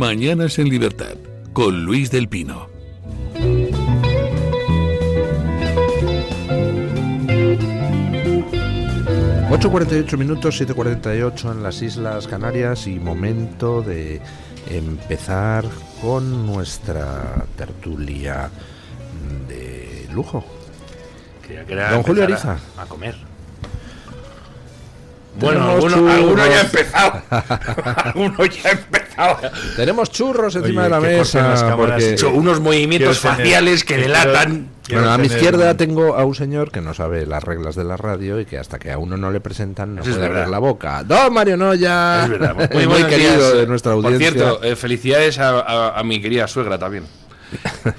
Mañanas en Libertad, con Luis del Pino. ...8:48, 7:48 en las Islas Canarias... ...y momento de empezar con nuestra tertulia de lujo. Don Julio Ariza. A comer. Bueno, alguno ya ha empezado. Alguno ya ha empezado. Tenemos churros encima de la mesa. Porque unos movimientos faciales que delatan. Bueno, a mi izquierda tengo a un señor que no sabe las reglas de la radio y que hasta que a uno no le presentan no puede abrir la boca. Don Mario Noya. Es verdad. Muy querido de nuestra audiencia. Por cierto, felicidades a mi querida suegra también.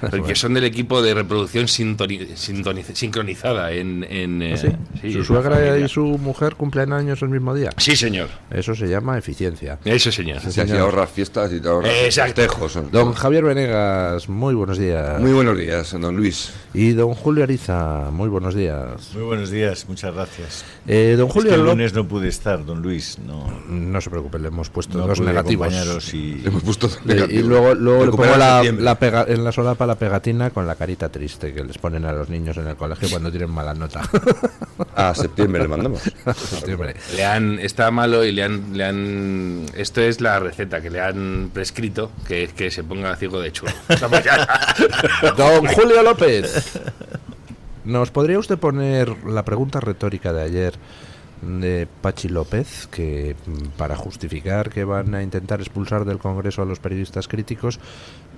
Porque son del equipo de reproducción sincronizada en ¿Sí? Sí, ¿su suegra y su mujer cumplen años el mismo día? Sí, señor. Eso se llama eficiencia. Eso, señor. Sí, señor. Ahorras fiestas y te ahorras festejos. Don Javier Venegas, muy buenos días. Muy buenos días, don Luis. Y don Julio Ariza, muy buenos días. Muy buenos días, muchas gracias. Don Julio, es que el lunes no pude estar, don Luis. No se preocupe, le hemos puesto dos negativos. Y... Le hemos pusto negativos. Y luego le pongo en la solapa la pegatina con la carita triste que les ponen a los niños en el colegio cuando tienen mala nota. A septiembre le mandamos. Septiembre. Está malo y le han esto es la receta que le han prescrito, que es que se ponga ciego de chulo. Don Julio López, ¿nos podría usted poner la pregunta retórica de ayer de Pachi López, que para justificar que van a intentar expulsar del Congreso a los periodistas críticos,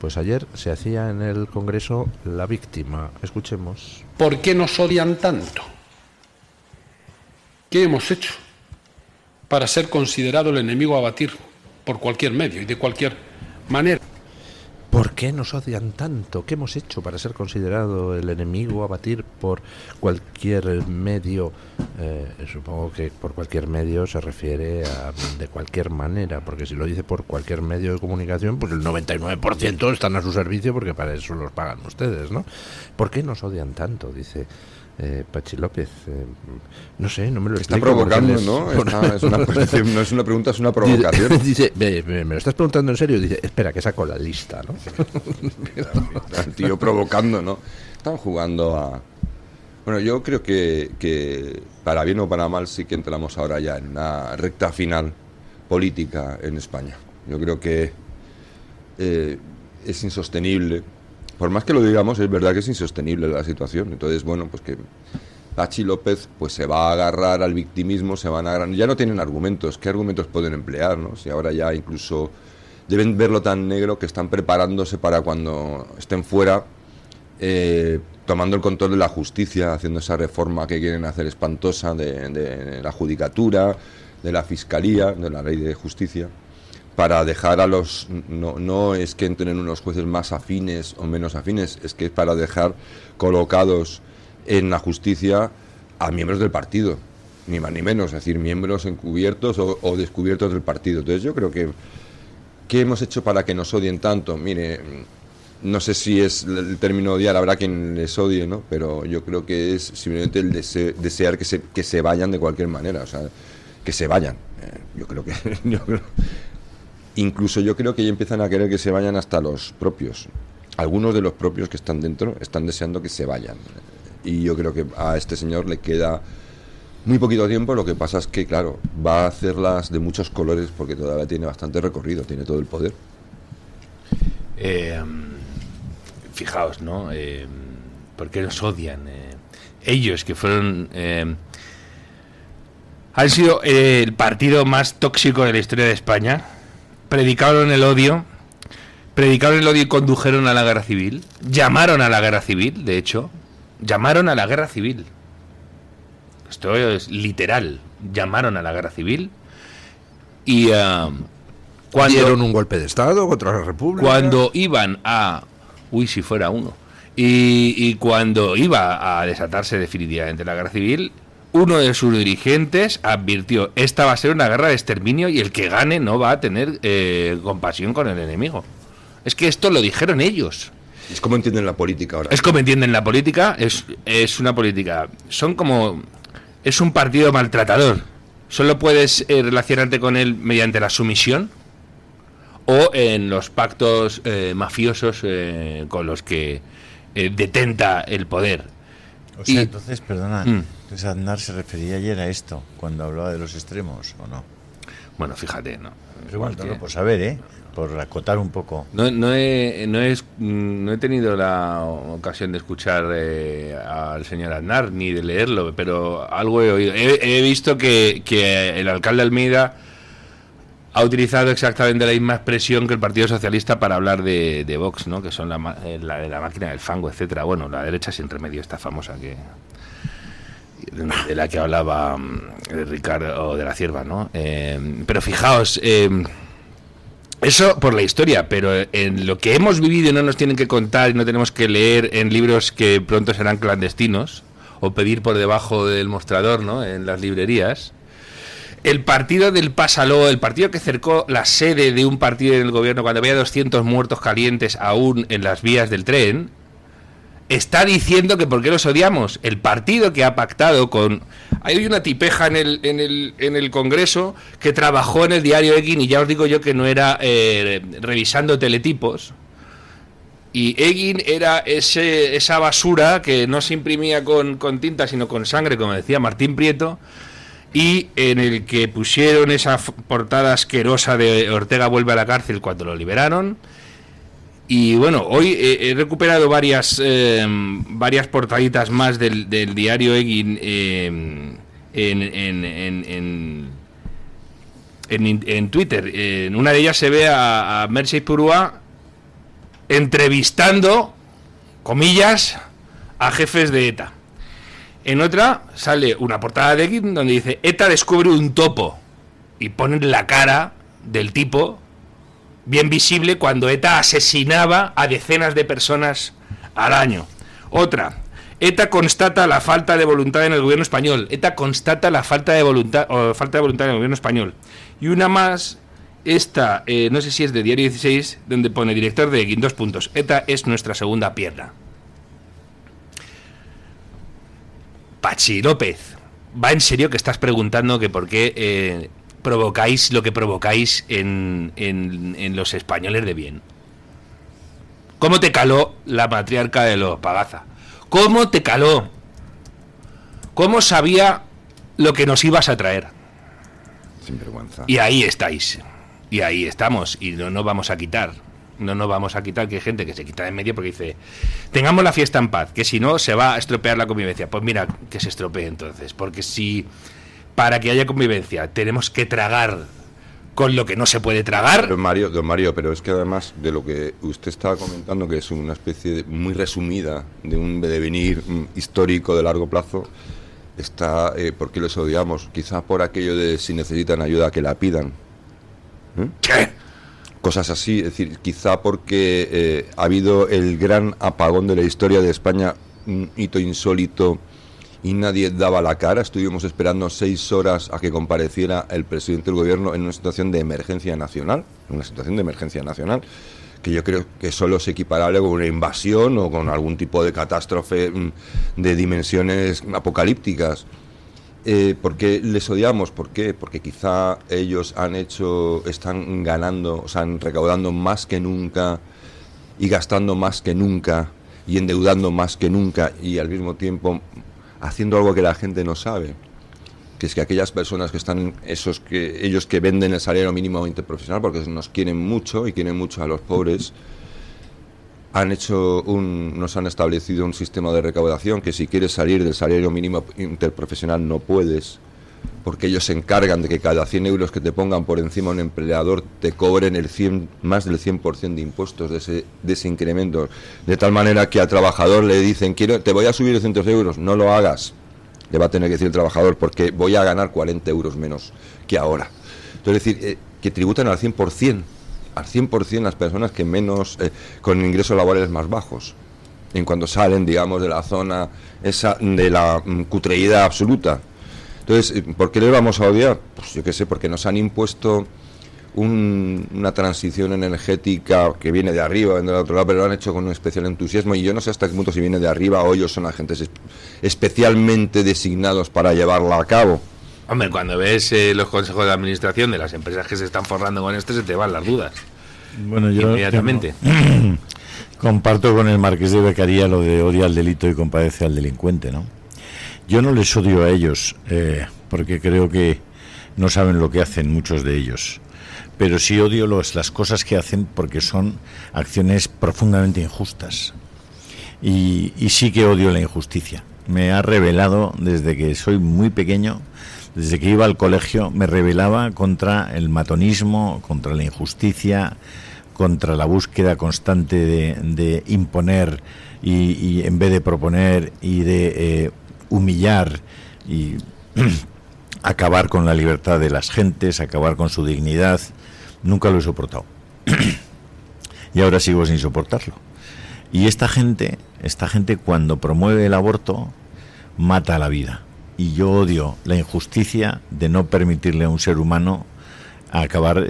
pues ayer se hacía en el Congreso la víctima? Escuchemos. ¿Por qué nos odian tanto? ¿Qué hemos hecho para ser considerado el enemigo a batir por cualquier medio y de cualquier manera? ¿Por qué nos odian tanto? ¿Qué hemos hecho para ser considerado el enemigo a batir por cualquier medio? Supongo que por cualquier medio se refiere a de cualquier manera, porque si lo dice por cualquier medio de comunicación, pues el 99% están a su servicio porque para eso los pagan ustedes, ¿no? ¿Por qué nos odian tanto? Dice Pachi López. No sé, no me lo explico. Está provocando, ¿no? No es una pregunta, es una provocación. Dice, me lo estás preguntando en serio. Dice, espera, que saco la lista, ¿no? El tío provocando, ¿no? Están jugando a... Bueno, yo creo que para bien o para mal sí que entramos ahora ya en una recta final política en España. Yo creo que es insostenible. Por más que lo digamos, es verdad que es insostenible la situación. Entonces, bueno, pues que Pachi López pues se va a agarrar al victimismo, ya no tienen argumentos. ¿Qué argumentos pueden emplear, no? Si ahora ya incluso deben verlo tan negro que están preparándose para cuando estén fuera, tomando el control de la justicia, haciendo esa reforma que quieren hacer espantosa de la judicatura, de la fiscalía, de la ley de justicia, para dejar a los... No es que entren unos jueces más afines o menos afines, es que es para dejar colocados en la justicia a miembros del partido, ni más ni menos, es decir, miembros encubiertos o descubiertos del partido. Entonces yo creo que ¿qué hemos hecho para que nos odien tanto? Mire, no sé si es el término odiar, habrá quien les odie, ¿no? Pero yo creo que es simplemente el desear que se vayan de cualquier manera, o sea, que se vayan. Incluso yo creo que ya empiezan a querer que se vayan hasta los propios. Algunos de los propios que están dentro están deseando que se vayan. Y yo creo que a este señor le queda muy poquito tiempo. Lo que pasa es que, claro, va a hacerlas de muchos colores porque todavía tiene bastante recorrido, tiene todo el poder. Fijaos, ¿no? ¿Por qué nos odian? Ellos que fueron... han sido el partido más tóxico de la historia de España. Predicaron el odio y condujeron a la guerra civil. Llamaron a la guerra civil, de hecho. Llamaron a la guerra civil. Esto es literal. Llamaron a la guerra civil. Y cuando dieron un golpe de Estado contra la República. Cuando iban a... Uy, si fuera uno. Y cuando iba a desatarse definitivamente la guerra civil, uno de sus dirigentes advirtió: esta va a ser una guerra de exterminio y el que gane no va a tener compasión con el enemigo. Es que esto lo dijeron ellos. Es como entienden la política ahora. Es como entienden la política. Es una política. Es un partido maltratador. Solo puedes relacionarte con él mediante la sumisión o en los pactos mafiosos con los que detenta el poder. O sea, Y- entonces, perdona, entonces Aznar se refería ayer a esto, cuando hablaba de los extremos, ¿o no? Bueno, fíjate, ¿no? Pero bueno, Porque- por saber, por acotar un poco. No he tenido la ocasión de escuchar al señor Aznar ni de leerlo, pero algo he oído. He visto que el alcalde Almeida ha utilizado exactamente la misma expresión que el Partido Socialista para hablar de Vox, ¿no? Que son la de la máquina del fango, etcétera. Bueno, la derecha sin remedio, esta famosa de la que hablaba Ricardo de la Cierva, ¿no? Pero fijaos. Eso por la historia, pero en lo que hemos vivido y no nos tienen que contar y no tenemos que leer en libros que pronto serán clandestinos o pedir por debajo del mostrador, ¿no? En las librerías. El partido del Pásalo, el partido que cercó la sede de un partido en el gobierno cuando había 200 muertos calientes aún en las vías del tren, está diciendo que por qué los odiamos. El partido que ha pactado con... Hay una tipeja en el Congreso que trabajó en el diario Egin, y ya os digo yo que no era revisando teletipos. Y Egin era esa basura que no se imprimía con tinta, sino con sangre, como decía Martín Prieto, y en el que pusieron esa portada asquerosa de Ortega vuelve a la cárcel cuando lo liberaron. Y bueno, hoy he recuperado varias portaditas más del diario Egin en Twitter. En una de ellas se ve a Mercedes Purúa entrevistando, comillas, a jefes de ETA. En otra sale una portada de Egin donde dice: ETA descubre un topo, y ponen la cara del tipo bien visible cuando ETA asesinaba a decenas de personas al año. Otra: ETA constata la falta de voluntad en el gobierno español. ETA constata la falta de voluntad en el gobierno español. Y una más, esta, no sé si es de Diario 16, donde pone director de Egin, 2 puntos: ETA es nuestra segunda pierna. Pachi López, ¿va en serio que estás preguntando que por qué provocáis lo que provocáis en los españoles de bien? ¿Cómo te caló la matriarca de los Pagaza? ¿Cómo te caló? ¿Cómo sabía lo que nos ibas a traer? Sin vergüenza. Y ahí estáis. Y ahí estamos. Y no nos vamos a quitar. No nos vamos a quitar, que hay gente que se quita de en medio porque dice: tengamos la fiesta en paz, que si no se va a estropear la convivencia. Pues mira, que se estropee entonces. Porque si para que haya convivencia tenemos que tragar con lo que no se puede tragar... Don Mario, pero es que además de lo que usted estaba comentando, que es una especie muy resumida de un devenir histórico de largo plazo, está ¿por qué les odiamos? Quizá por aquello de si necesitan ayuda que la pidan. ¿Qué? Cosas así, es decir, quizá porque ha habido el gran apagón de la historia de España, un hito insólito, y nadie daba la cara. Estuvimos esperando 6 horas a que compareciera el presidente del gobierno en una situación de emergencia nacional, que yo creo que solo es equiparable con una invasión o con algún tipo de catástrofe de dimensiones apocalípticas. ¿Por qué les odiamos? ¿Por qué? Porque quizá ellos están ganando, o sea, recaudando más que nunca y gastando más que nunca y endeudando más que nunca, y al mismo tiempo haciendo algo que la gente no sabe, que es que aquellas personas que están, ellos que venden el salario mínimo interprofesional porque nos quieren mucho y quieren mucho a los pobres, nos han establecido un sistema de recaudación que si quieres salir del salario mínimo interprofesional no puedes, porque ellos se encargan de que cada 100 euros que te pongan por encima un empleador te cobren más del 100% de impuestos de ese incremento, de tal manera que al trabajador le dicen: te voy a subir 200 euros, no lo hagas, le va a tener que decir el trabajador, porque voy a ganar 40 euros menos que ahora. Entonces, es decir, que tributan al 100% las personas que menos, con ingresos laborales más bajos, en cuanto salen, digamos, de la zona esa de la cutreída absoluta. Entonces, ¿por qué les vamos a odiar? Pues yo qué sé, porque nos han impuesto una transición energética que viene de arriba, viene del otro lado, pero lo han hecho con un especial entusiasmo, y yo no sé hasta qué punto si viene de arriba o ellos son agentes especialmente designados para llevarla a cabo. Hombre, cuando ves los consejos de administración de las empresas que se están forrando con esto, se te van las dudas. Bueno, yo inmediatamente. comparto con el Marqués de Beccaria lo de odia al delito y compadece al delincuente, ¿no? Yo no les odio a ellos, porque creo que no saben lo que hacen muchos de ellos. Pero sí odio las cosas que hacen porque son acciones profundamente injustas. Y sí que odio la injusticia. Me ha rebelado desde que soy muy pequeño, desde que iba al colegio, me rebelaba contra el matonismo, contra la injusticia, contra la búsqueda constante de imponer y en vez de proponer y de humillar y acabar con la libertad de las gentes, acabar con su dignidad. Nunca lo he soportado. Y ahora sigo sin soportarlo. Y esta gente cuando promueve el aborto, mata la vida. Y yo odio la injusticia de no permitirle a un ser humano acabar,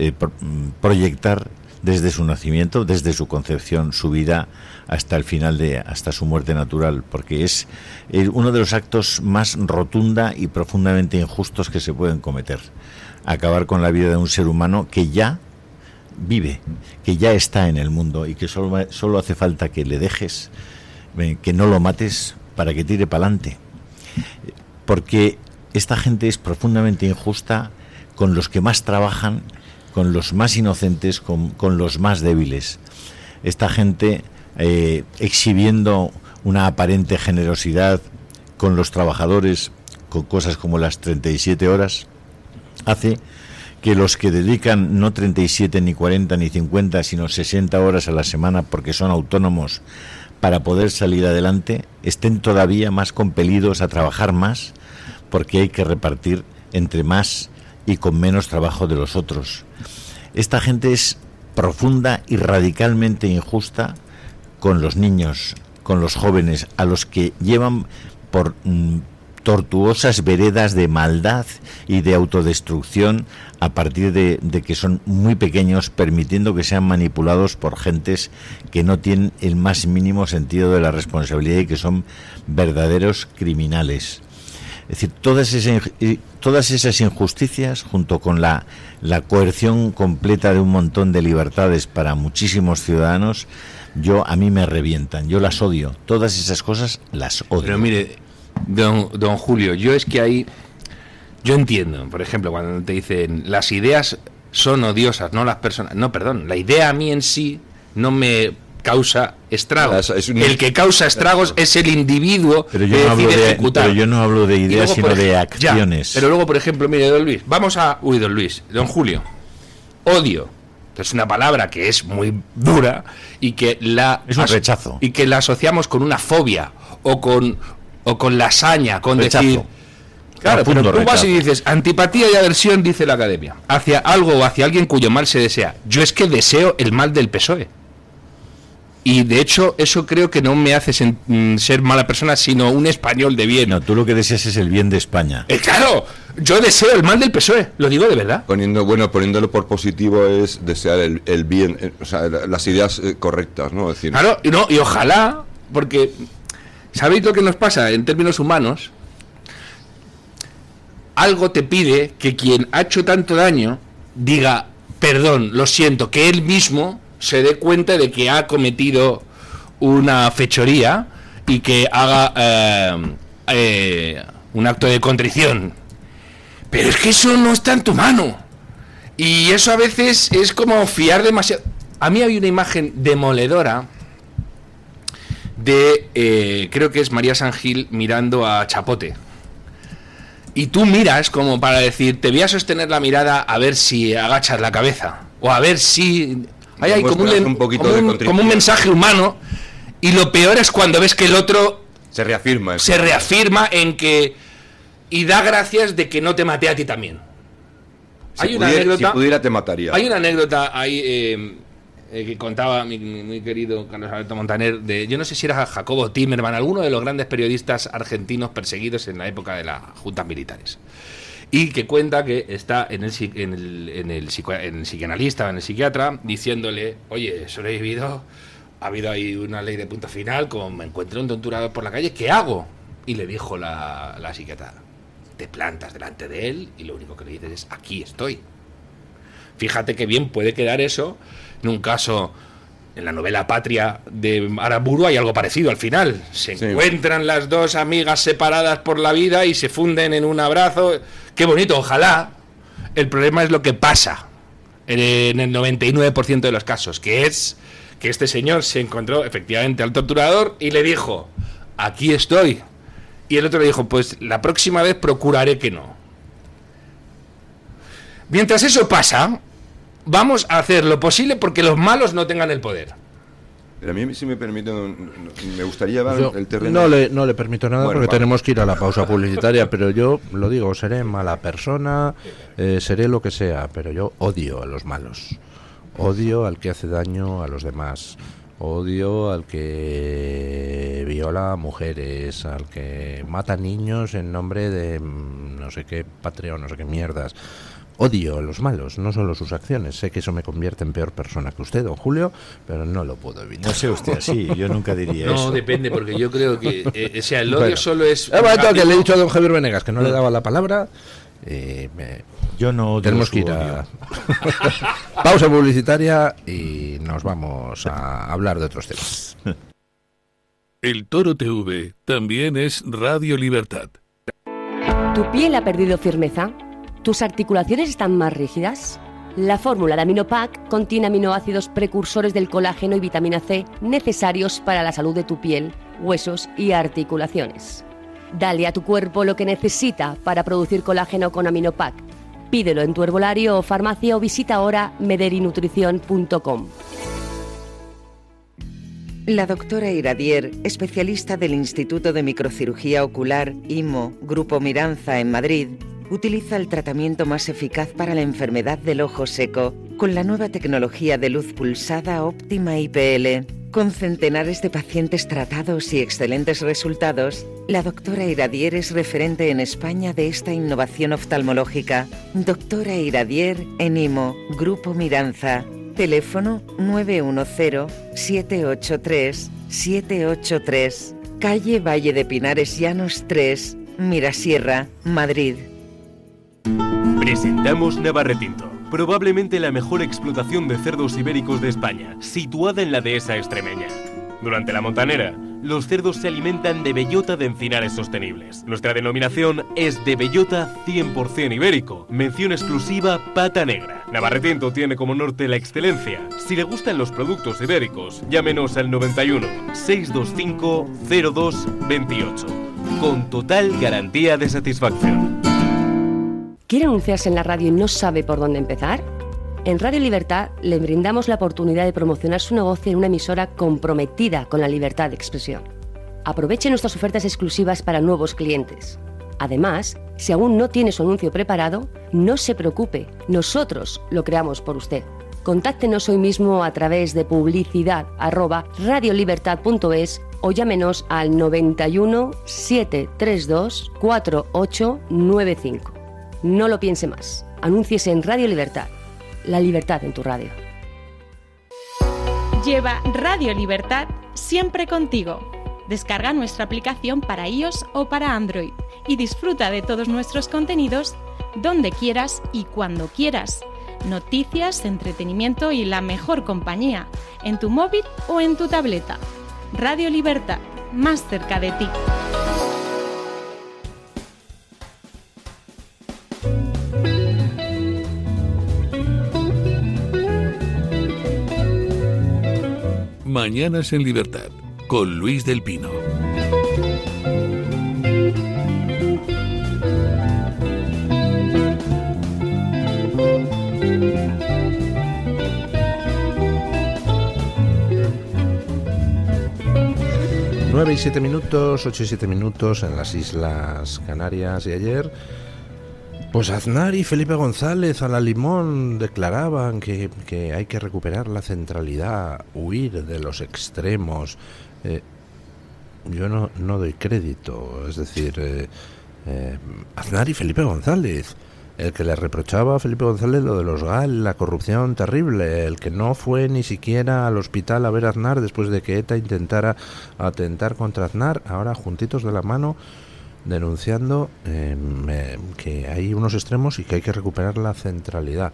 proyectar desde su nacimiento, desde su concepción, su vida hasta el final, hasta su muerte natural, porque es uno de los actos más rotunda y profundamente injustos que se pueden cometer. Acabar con la vida de un ser humano que ya vive, que ya está en el mundo y que solo hace falta que le dejes, que no lo mates para que tire para adelante. Porque esta gente es profundamente injusta con los que más trabajan, con los más inocentes, con los más débiles. Esta gente exhibiendo una aparente generosidad con los trabajadores, con cosas como las 37 horas, hace que los que dedican no 37, ni 40, ni 50, sino 60 horas a la semana porque son autónomos para poder salir adelante, estén todavía más compelidos a trabajar más porque hay que repartir entre más y con menos trabajo de los otros. Esta gente es profunda y radicalmente injusta con los niños, con los jóvenes, a los que llevan por tortuosas veredas de maldad y de autodestrucción a partir de que son muy pequeños, permitiendo que sean manipulados por gentes que no tienen el más mínimo sentido de la responsabilidad y que son verdaderos criminales. Es decir, todas esas injusticias, junto con la coerción completa de un montón de libertades para muchísimos ciudadanos, a mí me revientan, yo las odio. Todas esas cosas las odio. Pero mire, don Julio, yo entiendo, por ejemplo, cuando te dicen las ideas son odiosas, no las personas. No, perdón, la idea a mí en sí no me causa estragos. El que causa estragos es el individuo que decide ejecutar. Pero yo no hablo de ideas, sino de acciones. Pero luego, por ejemplo, mire, don Julio, odio. Es una palabra que es muy dura y que es un rechazo. Y que la asociamos con una fobia o con la saña, con rechazo. Decir... Claro, pero tú vas y dices, antipatía y aversión, dice la Academia, hacia algo o hacia alguien cuyo mal se desea. Yo es que deseo el mal del PSOE. Y de hecho, eso creo que no me hace ser mala persona, sino un español de bien. No, tú lo que deseas es el bien de España. Claro, yo deseo el mal del PSOE, lo digo de verdad. Poniéndolo por positivo es desear el bien, o sea, las ideas correctas, ¿no? Es decir, claro, y ojalá, porque ¿sabéis lo que nos pasa en términos humanos? Algo te pide que quien ha hecho tanto daño diga, perdón, lo siento, que él mismo se dé cuenta de que ha cometido una fechoría y que haga un acto de contrición. Pero es que eso no está en tu mano. Y eso a veces es como fiar demasiado. A mí había una imagen demoledora de, creo que es María San Gil mirando a Chapote. Y tú miras como para decir, te voy a sostener la mirada a ver si agachas la cabeza. O a ver si... Hay como un mensaje humano. Y lo peor es cuando ves que el otro se reafirma en que... Y da gracias de que no te maté a ti también. Si pudiera te mataría. Hay una anécdota ahí que contaba mi querido Carlos Alberto Montaner, yo no sé si era Jacobo Timerman, alguno de los grandes periodistas argentinos perseguidos en la época de las juntas militares, y que cuenta que está en el psicoanalista o en el psiquiatra diciéndole, oye, sobrevivido, ha habido ahí una ley de punto final, como me encuentro un torturador por la calle, ¿qué hago? Y le dijo la psiquiatra, te plantas delante de él y lo único que le dices es, aquí estoy. Fíjate qué bien puede quedar eso en un caso. En la novela Patria de Aramburu hay algo parecido al final. Se encuentran las dos amigas separadas por la vida y se funden en un abrazo. Qué bonito, ojalá. El problema es lo que pasa en el 99% de los casos, que es que este señor se encontró efectivamente al torturador y le dijo, aquí estoy. Y el otro le dijo, pues la próxima vez procuraré que no. Mientras eso pasa, vamos a hacer lo posible porque los malos no tengan el poder. Pero a mí, si me permite, me gustaría llevar el terreno... No le permito nada, bueno, porque tenemos que ir a la pausa publicitaria, pero yo lo digo, seré mala persona, seré lo que sea, pero yo odio a los malos. Odio al que hace daño a los demás. Odio al que viola a mujeres, al que mata niños en nombre de no sé qué patria o no sé qué mierdas. Odio a los malos, no solo sus acciones. Sé que eso me convierte en peor persona que usted, don Julio, pero no lo puedo evitar. No sé usted así, yo nunca diría eso. No, depende, porque yo creo que el odio solo es... que le he dicho a don Javier Venegas que no le daba la palabra. Yo no odio. Tenemos que ir a pausa publicitaria y nos vamos a hablar de otros temas. El Toro TV también es Radio Libertad. ¿Tu piel ha perdido firmeza? ¿Tus articulaciones están más rígidas? La fórmula de Aminopac contiene aminoácidos precursores del colágeno y vitamina C necesarios para la salud de tu piel, huesos y articulaciones. Dale a tu cuerpo lo que necesita para producir colágeno con Aminopac. Pídelo en tu herbolario o farmacia o visita ahora mederinutrición.com. La doctora Iradier, especialista del Instituto de Microcirugía Ocular, IMO, Grupo Miranza en Madrid, utiliza el tratamiento más eficaz para la enfermedad del ojo seco con la nueva tecnología de luz pulsada óptima IPL. Con centenares de pacientes tratados y excelentes resultados, la doctora Iradier es referente en España de esta innovación oftalmológica. Doctora Iradier en IMO, Grupo Miranza. Teléfono 910-783-783. Calle Valle de Pinares Llanos 3, Mirasierra, Madrid. Presentamos Navarretinto, probablemente la mejor explotación de cerdos ibéricos de España, situada en la dehesa extremeña. Durante la montanera, los cerdos se alimentan de bellota de encinares sostenibles. Nuestra denominación es de bellota 100% ibérico, mención exclusiva pata negra. Navarretinto tiene como norte la excelencia. Si le gustan los productos ibéricos, llámenos al 91 625 0228, con total garantía de satisfacción. ¿Quiere anunciarse en la radio y no sabe por dónde empezar? En Radio Libertad le brindamos la oportunidad de promocionar su negocio en una emisora comprometida con la libertad de expresión. Aproveche nuestras ofertas exclusivas para nuevos clientes. Además, si aún no tiene su anuncio preparado, no se preocupe, nosotros lo creamos por usted. Contáctenos hoy mismo a través de publicidad@radiolibertad.es o llámenos al 91 732 4895. No lo piense más. Anúnciese en Radio Libertad. La libertad en tu radio. Lleva Radio Libertad siempre contigo. Descarga nuestra aplicación para iOS o para Android y disfruta de todos nuestros contenidos donde quieras y cuando quieras. Noticias, entretenimiento y la mejor compañía en tu móvil o en tu tableta. Radio Libertad, más cerca de ti. Mañanas en Libertad, con Luis del Pino. Nueve y 7 minutos, 8 y 7 minutos en las Islas Canarias. Y ayer, pues Aznar y Felipe González a la limón declaraban que hay que recuperar la centralidad, huir de los extremos. Yo no doy crédito, es decir, Aznar y Felipe González, el que le reprochaba a Felipe González lo de los GAL, la corrupción terrible, el que no fue ni siquiera al hospital a ver a Aznar después de que ETA intentara atentar contra Aznar, ahora juntitos de la mano denunciando que hay unos extremos y que hay que recuperar la centralidad.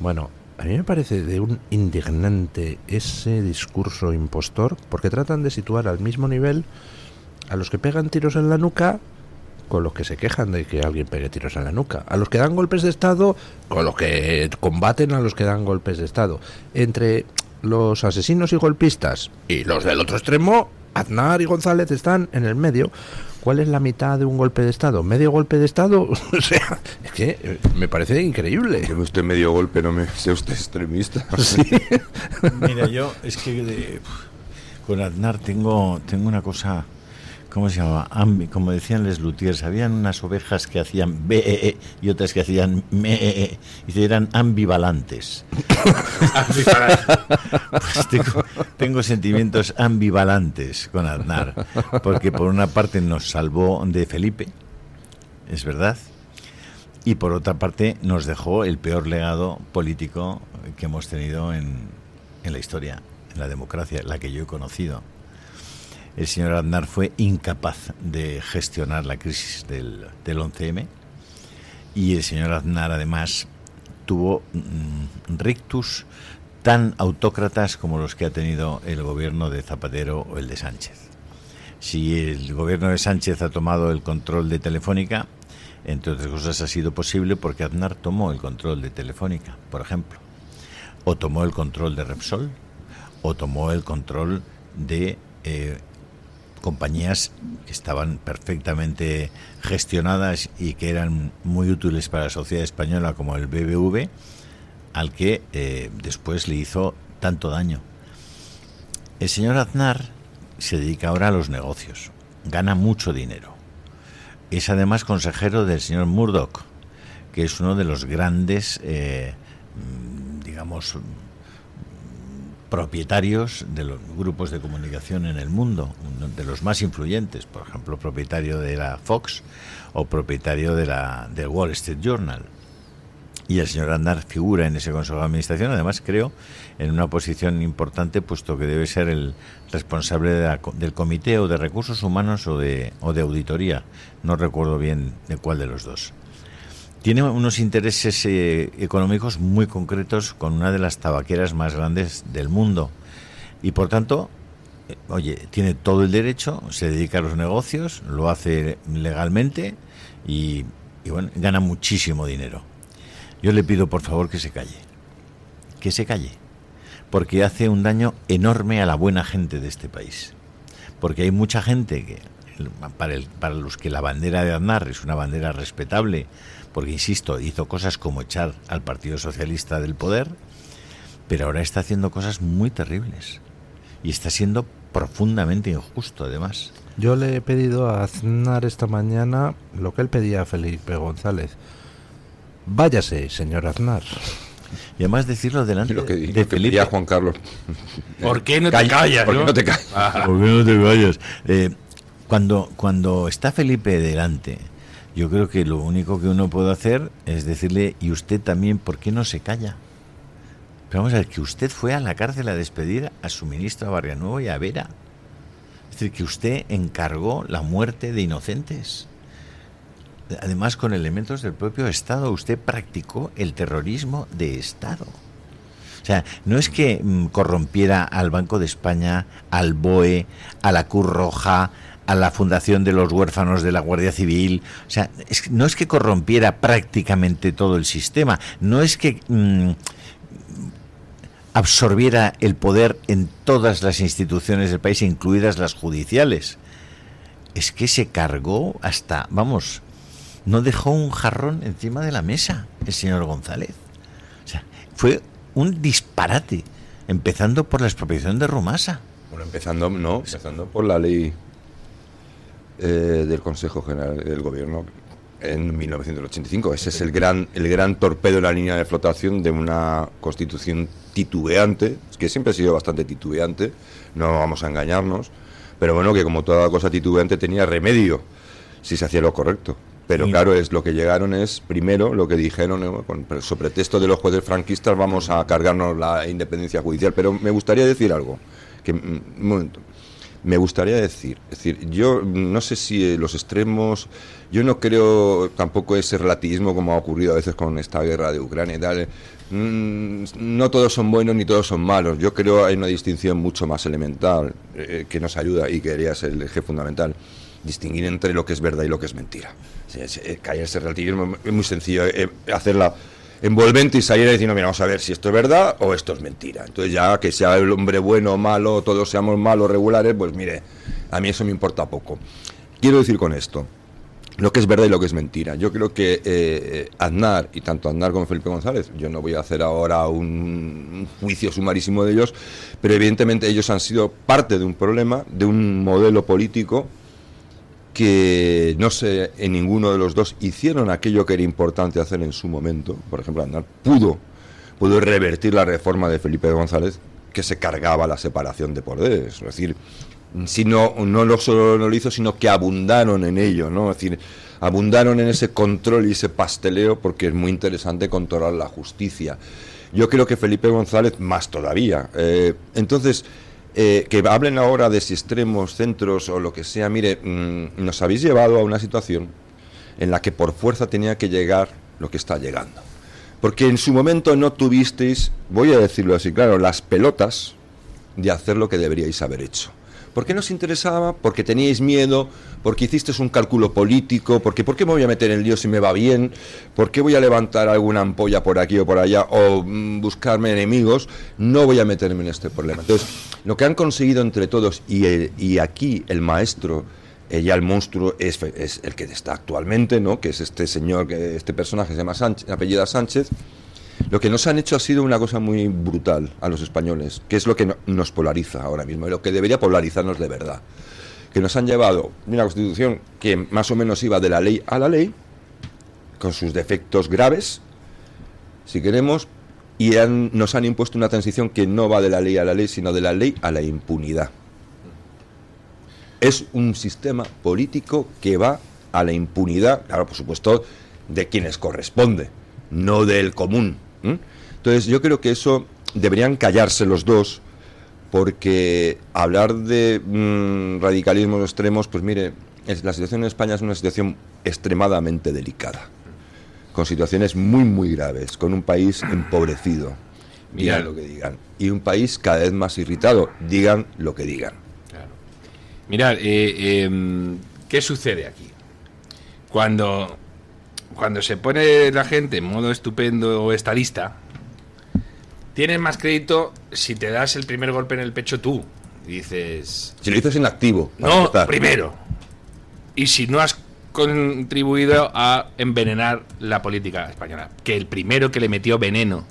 Bueno, a mí me parece de un indignante ese discurso impostor, porque tratan de situar al mismo nivel a los que pegan tiros en la nuca con los que se quejan de que alguien pegue tiros en la nuca, a los que dan golpes de Estado con los que combaten a los que dan golpes de Estado. Entre los asesinos y golpistas y los del otro extremo, Aznar y González están en el medio. ¿Cuál es la mitad de un golpe de Estado? ¿Medio golpe de Estado? O sea, es que me parece increíble. Que usted medio golpe, no me sea usted extremista. Sí. Mira, yo es que con Aznar tengo una cosa, ¿cómo se llamaba? Como decían les Luthiers, habían unas ovejas que hacían be y otras que hacían me, y eran ambivalentes. Pues tengo sentimientos ambivalentes con Aznar, porque por una parte nos salvó de Felipe, es verdad, y por otra parte nos dejó el peor legado político que hemos tenido en la historia, en la democracia, la que yo he conocido. El señor Aznar fue incapaz de gestionar la crisis del 11M, y el señor Aznar además tuvo rictus tan autócratas como los que ha tenido el gobierno de Zapatero o el de Sánchez. Si el gobierno de Sánchez ha tomado el control de Telefónica, entre otras cosas ha sido posible porque Aznar tomó el control de Telefónica, por ejemplo, o tomó el control de Repsol, o tomó el control de compañías que estaban perfectamente gestionadas y que eran muy útiles para la sociedad española, como el BBV, al que después le hizo tanto daño. El señor Aznar se dedica ahora a los negocios, gana mucho dinero. Es además consejero del señor Murdoch, que es uno de los grandes, digamos, propietarios de los grupos de comunicación en el mundo, uno de los más influyentes, por ejemplo, propietario de la Fox o propietario del Wall Street Journal. Y el señor Aznar figura en ese Consejo de Administración, además creo, en una posición importante, puesto que debe ser el responsable del Comité o de Recursos Humanos o de Auditoría, no recuerdo bien de cuál de los dos. Tiene unos intereses económicos muy concretos con una de las tabaqueras más grandes del mundo y por tanto, tiene todo el derecho, se dedica a los negocios, lo hace legalmente y bueno, gana muchísimo dinero. Yo le pido por favor que se calle, porque hace un daño enorme a la buena gente de este país, porque hay mucha gente que para los que la bandera de Aznar es una bandera respetable, porque, insisto, hizo cosas como echar al Partido Socialista del poder, pero ahora está haciendo cosas muy terribles y está siendo profundamente injusto, además. Yo le he pedido a Aznar esta mañana lo que él pedía a Felipe González. Váyase, señor Aznar. Y además decirlo delante de Felipe. A Juan Carlos. ¿Por qué no te callas? ¿Por qué no te callas? ¿Por qué no te callas? Cuando está Felipe delante, yo creo que lo único que uno puede hacer es decirle, y usted también, ¿por qué no se calla? Pero vamos a ver, que usted fue a la cárcel a despedir a su ministro, a Barrianuevo y a Vera. Es decir, que usted encargó la muerte de inocentes. Además, con elementos del propio Estado, usted practicó el terrorismo de Estado. O sea, no es que corrompiera al Banco de España, al BOE, a la Cruz Roja, a la Fundación de los Huérfanos de la Guardia Civil. O sea, no es que corrompiera prácticamente todo el sistema, no es que absorbiera el poder en todas las instituciones del país, incluidas las judiciales. Es que se cargó hasta, vamos, no dejó un jarrón encima de la mesa el señor González. O sea, fue un disparate, empezando por la expropiación de Rumasa. Bueno, empezando por la ley del Consejo General del Gobierno en 1985. Ese es el gran torpedo en la línea de flotación de una Constitución titubeante, que siempre ha sido bastante titubeante, no vamos a engañarnos, pero bueno, que como toda cosa titubeante tenía remedio si se hacía lo correcto. Pero claro, es lo que llegaron es, primero, lo que dijeron, sobre pretexto de los jueces franquistas vamos a cargarnos la independencia judicial. Pero me gustaría decir algo, un momento. me gustaría decir, es decir, yo no sé si los extremos, yo no creo tampoco ese relativismo como ha ocurrido a veces con esta guerra de Ucrania y tal. No todos son buenos ni todos son malos. Yo creo que hay una distinción mucho más elemental que nos ayuda y que debería ser el eje fundamental. Distinguir entre lo que es verdad y lo que es mentira. Caer ese relativismo es muy sencillo, hacerla envolvente y salir diciendo, mira, vamos a ver si esto es verdad o esto es mentira. Entonces ya que sea el hombre bueno o malo, todos seamos malos, regulares, pues mire, a mí eso me importa poco. Quiero decir con esto lo que es verdad y lo que es mentira. Yo creo que Aznar, y tanto Aznar como Felipe González, yo no voy a hacer ahora un juicio sumarísimo de ellos, pero evidentemente ellos han sido parte de un problema, de un modelo político que no sé, en ninguno de los dos hicieron aquello que era importante hacer en su momento. Por ejemplo, Aznar pudo revertir la reforma de Felipe González, que se cargaba la separación de poderes. Es decir, si no solo no lo hizo, sino que abundaron en ello, ¿no? Es decir, abundaron en ese control y ese pasteleo, porque es muy interesante controlar la justicia. Yo creo que Felipe González más todavía. Entonces, que hablen ahora de si extremos, centros o lo que sea, mire, nos habéis llevado a una situación en la que por fuerza tenía que llegar lo que está llegando. Porque en su momento no tuvisteis, voy a decirlo así, claro, las pelotas de hacer lo que deberíais haber hecho. ¿Por qué nos interesaba? Porque teníais miedo, porque hicisteis un cálculo político, porque ¿por qué me voy a meter en lío si me va bien? ¿Por qué voy a levantar alguna ampolla por aquí o por allá o buscarme enemigos? No voy a meterme en este problema. Entonces, lo que han conseguido entre todos, y aquí el maestro, ya el monstruo, es el que está actualmente, ¿no? Que es este señor, este personaje se llama Sánchez, apellida Sánchez. Lo que nos han hecho ha sido una cosa muy brutal a los españoles, que es lo que nos polariza ahora mismo, y lo que debería polarizarnos de verdad. Que nos han llevado una constitución que más o menos iba de la ley a la ley, con sus defectos graves, si queremos, y nos han impuesto una transición que no va de la ley a la ley, sino de la ley a la impunidad. Es un sistema político que va a la impunidad, claro, por supuesto, de quienes corresponde, no del común. Entonces yo creo que eso deberían callarse los dos, porque hablar de radicalismos extremos, pues mire, la situación en España es una situación extremadamente delicada, con situaciones muy muy graves, con un país empobrecido, digan lo que digan, y un país cada vez más irritado, digan lo que digan. Claro. Mirad, ¿qué sucede aquí? Cuando se pone la gente en modo estupendo o estadista, tienes más crédito si te das el primer golpe en el pecho tú. Dices... Si lo dices en activo. No, primero. Y si no has contribuido a envenenar la política española. Que el primero que le metió veneno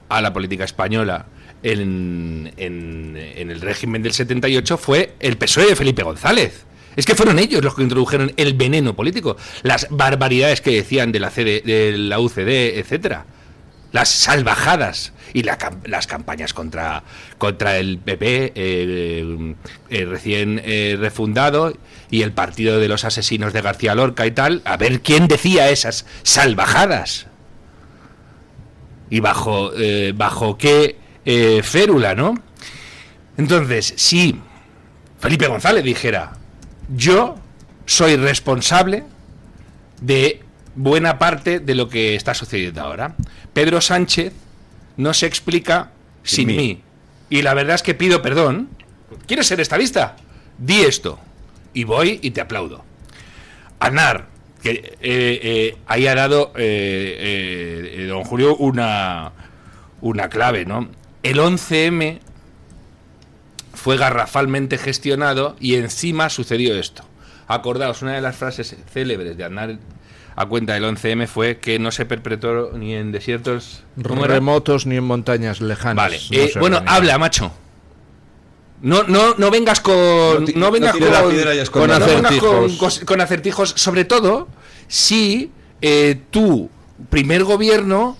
a la política española en el régimen del 78 fue el PSOE de Felipe González. Es que fueron ellos los que introdujeron el veneno político, las barbaridades que decían de la UCD, etcétera, las salvajadas y las campañas contra el PP recién refundado y el partido de los asesinos de García Lorca y tal, a ver quién decía esas salvajadas y bajo qué férula, ¿no? Entonces, si Felipe González dijera: yo soy responsable de buena parte de lo que está sucediendo ahora, Pedro Sánchez no se explica sin mí. Y la verdad es que pido perdón. ¿Quieres ser estadista? Di esto. Y voy y te aplaudo. Aznar, que ahí ha dado don Julio una clave, ¿no? El 11M fue garrafalmente gestionado y encima sucedió esto. Acordaos, una de las frases célebres de Aznar a cuenta del 11M fue que no se perpetró ni en desiertos remotos ni en montañas lejanas. Vale, bueno, habla, macho. No vengas con con acertijos, sobre todo si tu primer gobierno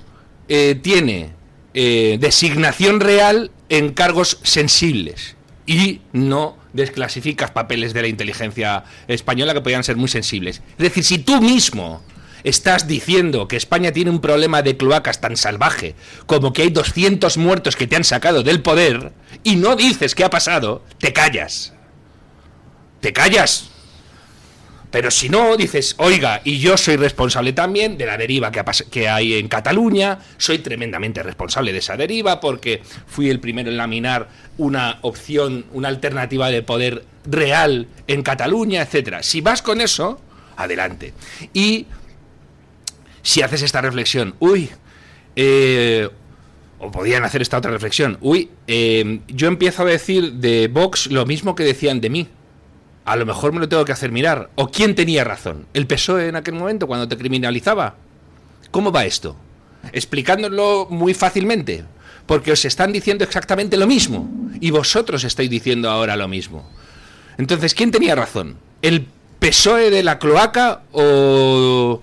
tiene designación real en cargos sensibles y no desclasificas papeles de la inteligencia española que podían ser muy sensibles. Es decir, si tú mismo estás diciendo que España tiene un problema de cloacas tan salvaje como que hay 200 muertos que te han sacado del poder y no dices qué ha pasado, te callas. te callas. Pero si no, dices, oiga, y yo soy responsable también de la deriva que hay en Cataluña, soy tremendamente responsable de esa deriva porque fui el primero en laminar una opción, una alternativa de poder real en Cataluña, etcétera. Si vas con eso, adelante. Y si haces esta reflexión, o podían hacer esta otra reflexión, yo empiezo a decir de Vox lo mismo que decían de mí. A lo mejor me lo tengo que hacer mirar. ¿O quién tenía razón? ¿El PSOE en aquel momento cuando te criminalizaba? ¿Cómo va esto? Explicándolo muy fácilmente. Porque os están diciendo exactamente lo mismo. Y vosotros estáis diciendo ahora lo mismo. Entonces, ¿quién tenía razón? ¿El PSOE de la cloaca o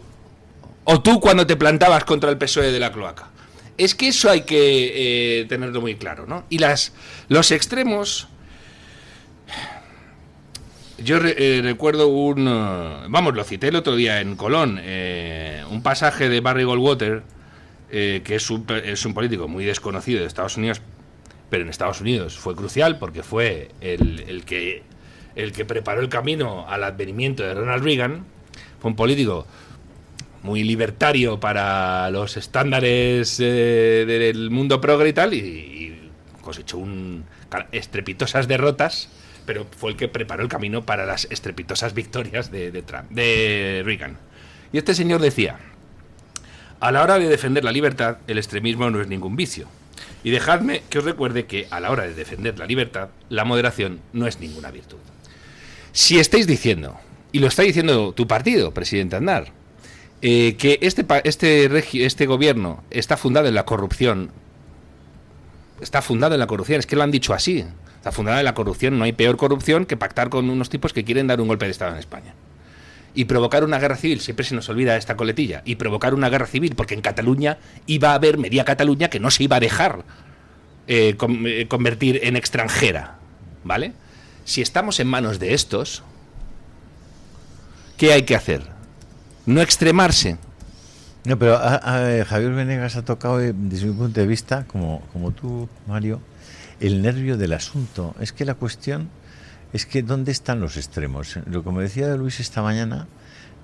tú cuando te plantabas contra el PSOE de la cloaca? Es que eso hay que tenerlo muy claro, ¿no? Y los extremos... Yo recuerdo lo cité el otro día en Colón, un pasaje de Barry Goldwater, que es un político muy desconocido de Estados Unidos, pero en Estados Unidos fue crucial porque fue el que preparó el camino al advenimiento de Ronald Reagan. Fue un político muy libertario para los estándares del mundo progre y tal, y cosechó estrepitosas derrotas, pero fue el que preparó el camino para las estrepitosas victorias de Reagan. Y este señor decía: a la hora de defender la libertad, el extremismo no es ningún vicio. Y dejadme que os recuerde que a la hora de defender la libertad, la moderación no es ninguna virtud. Si estáis diciendo, y lo está diciendo tu partido, presidente Aznar, que este gobierno está fundado en la corrupción, es que lo han dicho así. Está fundada en la corrupción. No hay peor corrupción que pactar con unos tipos que quieren dar un golpe de Estado en España. Y provocar una guerra civil, siempre se nos olvida esta coletilla, y provocar una guerra civil, porque en Cataluña iba a haber media Cataluña que no se iba a dejar convertir en extranjera, ¿vale? Si estamos en manos de estos, ¿qué hay que hacer? No extremarse. No, pero Javier Venegas ha tocado, desde mi punto de vista, como tú, Mario, el nervio del asunto. Es que la cuestión es que ¿dónde están los extremos? Lo como decía Luis esta mañana,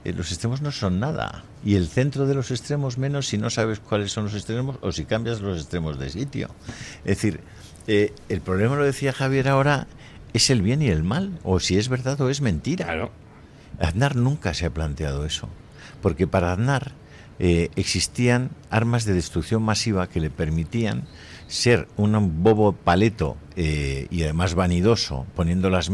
los extremos no son nada. Y el centro de los extremos menos si no sabes cuáles son los extremos o si cambias los extremos de sitio. Es decir, el problema, lo decía Javier ahora, es el bien y el mal, o si es verdad o es mentira. Claro. Aznar nunca se ha planteado eso, porque para Aznar existían armas de destrucción masiva que le permitían ser un bobo paleto y además vanidoso, poniendo las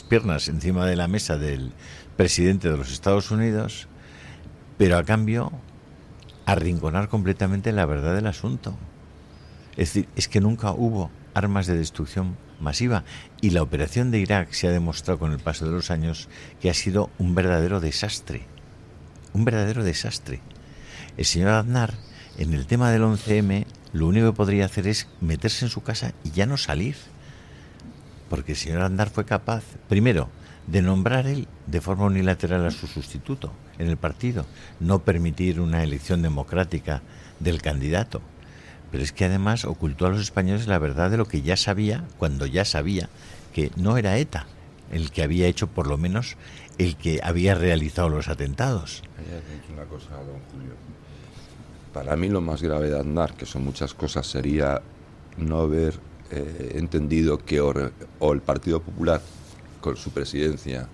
piernas encima de la mesa del presidente de los Estados Unidos, pero a cambio arrinconar completamente la verdad del asunto. Es decir, es que nunca hubo armas de destrucción masiva, y la operación de Irak se ha demostrado con el paso de los años que ha sido un verdadero desastre. Un verdadero desastre. El señor Aznar, en el tema del 11M, lo único que podría hacer es meterse en su casa y ya no salir. Porque el señor Aznar fue capaz, primero, de nombrar él de forma unilateral a su sustituto en el partido, no permitir una elección democrática del candidato. Pero es que además ocultó a los españoles la verdad de lo que ya sabía, cuando ya sabía que no era ETA el que había hecho, por lo menos, el que había realizado los atentados. Una cosa, don Julio. Para mí lo más grave de Aznar, que son muchas cosas, sería no haber entendido que o el Partido Popular, con su presidencia,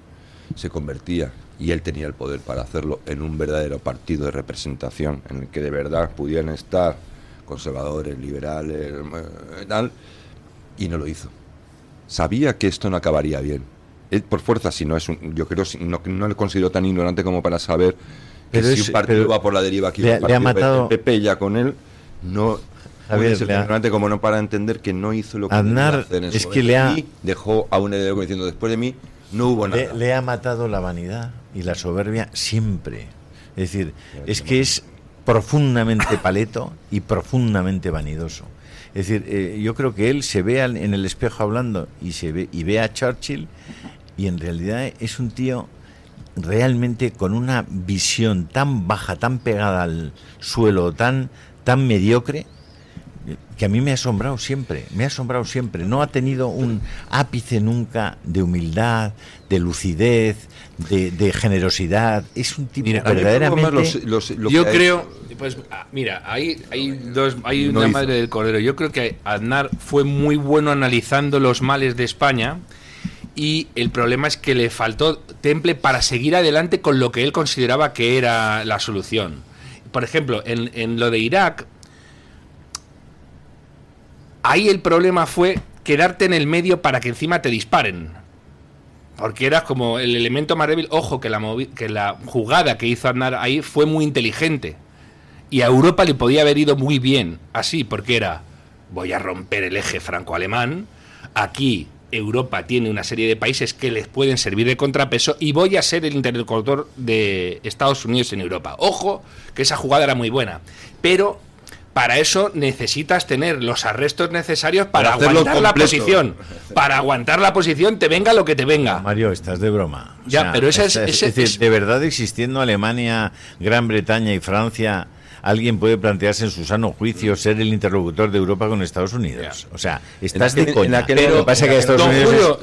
se convertía, y él tenía el poder para hacerlo, en un verdadero partido de representación, en el que de verdad pudieran estar conservadores, liberales, tal, y no lo hizo. Sabía que esto no acabaría bien. Él, por fuerza, si no es yo creo, no le considero tan ignorante como para saber que si un partido va por la deriva, aquí un partido del PP ya con él, no Javier, es ignorante como no para entender que no hizo lo que Aznar hacer en es su que y dejó a un heredero diciendo: después de mí no hubo nada. Le ha matado la vanidad y la soberbia siempre. Es decir, es que es profundamente paleto y profundamente vanidoso. Es decir, yo creo que él se ve en el espejo hablando y ve a Churchill, y en realidad es un tío realmente con una visión tan baja, tan pegada al suelo, tan mediocre, que a mí me ha asombrado siempre. No ha tenido un ápice nunca de humildad, de lucidez, de generosidad. Es un tipo verdaderamente... Yo creo, pues mira, hay una madre del cordero. Yo creo que Aznar fue muy bueno analizando los males de España, y el problema es que le faltó temple para seguir adelante con lo que él consideraba que era la solución. Por ejemplo, en lo de Irak, ahí el problema fue quedarte en el medio para que encima te disparen, porque era como el elemento más débil. Ojo, que la jugada que hizo Aznar ahí fue muy inteligente, y a Europa le podía haber ido muy bien así, porque era: voy a romper el eje franco-alemán, aquí Europa tiene una serie de países que les pueden servir de contrapeso, y voy a ser el interlocutor de Estados Unidos en Europa. Ojo, que esa jugada era muy buena, pero para eso necesitas tener los arrestos necesarios para aguantar la posición. Para aguantar la posición, te venga lo que te venga. Mario, estás de broma. Ya, pero esa es decir, de verdad, existiendo Alemania, Gran Bretaña y Francia, ¿alguien puede plantearse en su sano juicio ser el interlocutor de Europa con Estados Unidos? O sea, estás de coña. Lo que pasa es que Estados Unidos...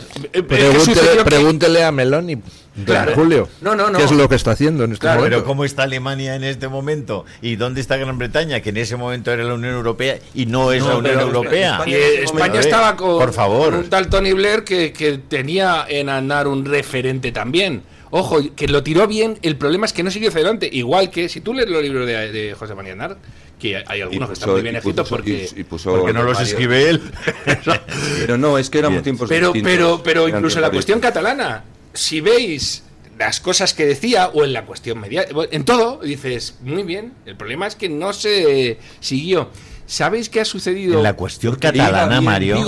Pregúntele a Meloni, claro. Julio, no. ¿qué es lo que está haciendo en este momento? Pero ¿cómo está Alemania en este momento? ¿Y dónde está Gran Bretaña, que en ese momento era la Unión Europea y no es la Unión Europea? España estaba con, por favor, con un tal Tony Blair que tenía en Aznar un referente también. Ojo, que lo tiró bien. El problema es que no siguió hacia adelante. Igual que si tú lees los libros de José María Aznar, que hay algunos que están muy bien escritos porque no los escribe él. Pero no, es que éramos tiempos distintos. Pero incluso en la cuestión catalana, si veis las cosas que decía, o en la cuestión mediática, en todo, dices, muy bien. El problema es que no se siguió. ¿Sabéis qué ha sucedido? En la cuestión catalana, Mario.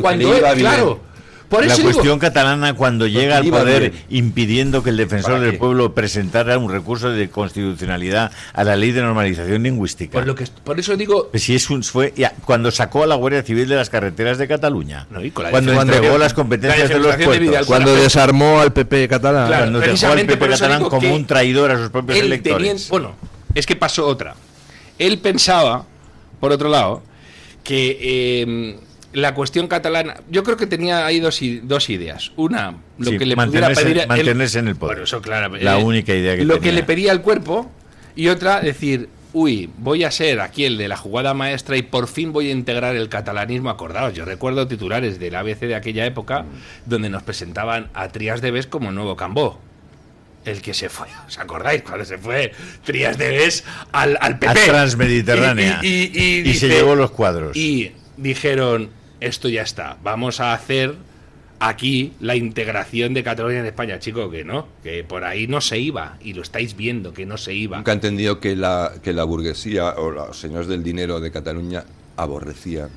Cuando claro. Por la eso cuestión catalana, cuando llega al poder impidiendo que el defensor del pueblo presentara un recurso de constitucionalidad a la ley de normalización lingüística. Por eso digo... Pues si cuando sacó a la Guardia Civil de las carreteras de Cataluña, cuando entregó las competencias de los puertos, cuando desarmó al PP catalán, cuando dejó al PP catalán como un traidor a sus propios electores. Es que pasó otra. Él pensaba, por otro lado, que... la cuestión catalana, yo creo que tenía ahí dos ideas. Una, que le pudiera pedir mantenerse en el poder. Bueno, eso, claro, la única idea que que le pedía al cuerpo. Y otra, decir, voy a ser aquí el de la jugada maestra y por fin voy a integrar el catalanismo. Acordaos, yo recuerdo titulares del ABC de aquella época donde nos presentaban a Trias de Bes como nuevo Cambó. El que se fue, ¿os acordáis? Cuando se fue Trias de Bes al PP. A Transmediterránea. Y se llevó los cuadros. Y dijeron, esto ya está, vamos a hacer aquí la integración de Cataluña en España. Chico, que no, que por ahí no se iba, y lo estáis viendo, que no se iba. Nunca he entendido que la burguesía o los señores del dinero de Cataluña aborrecían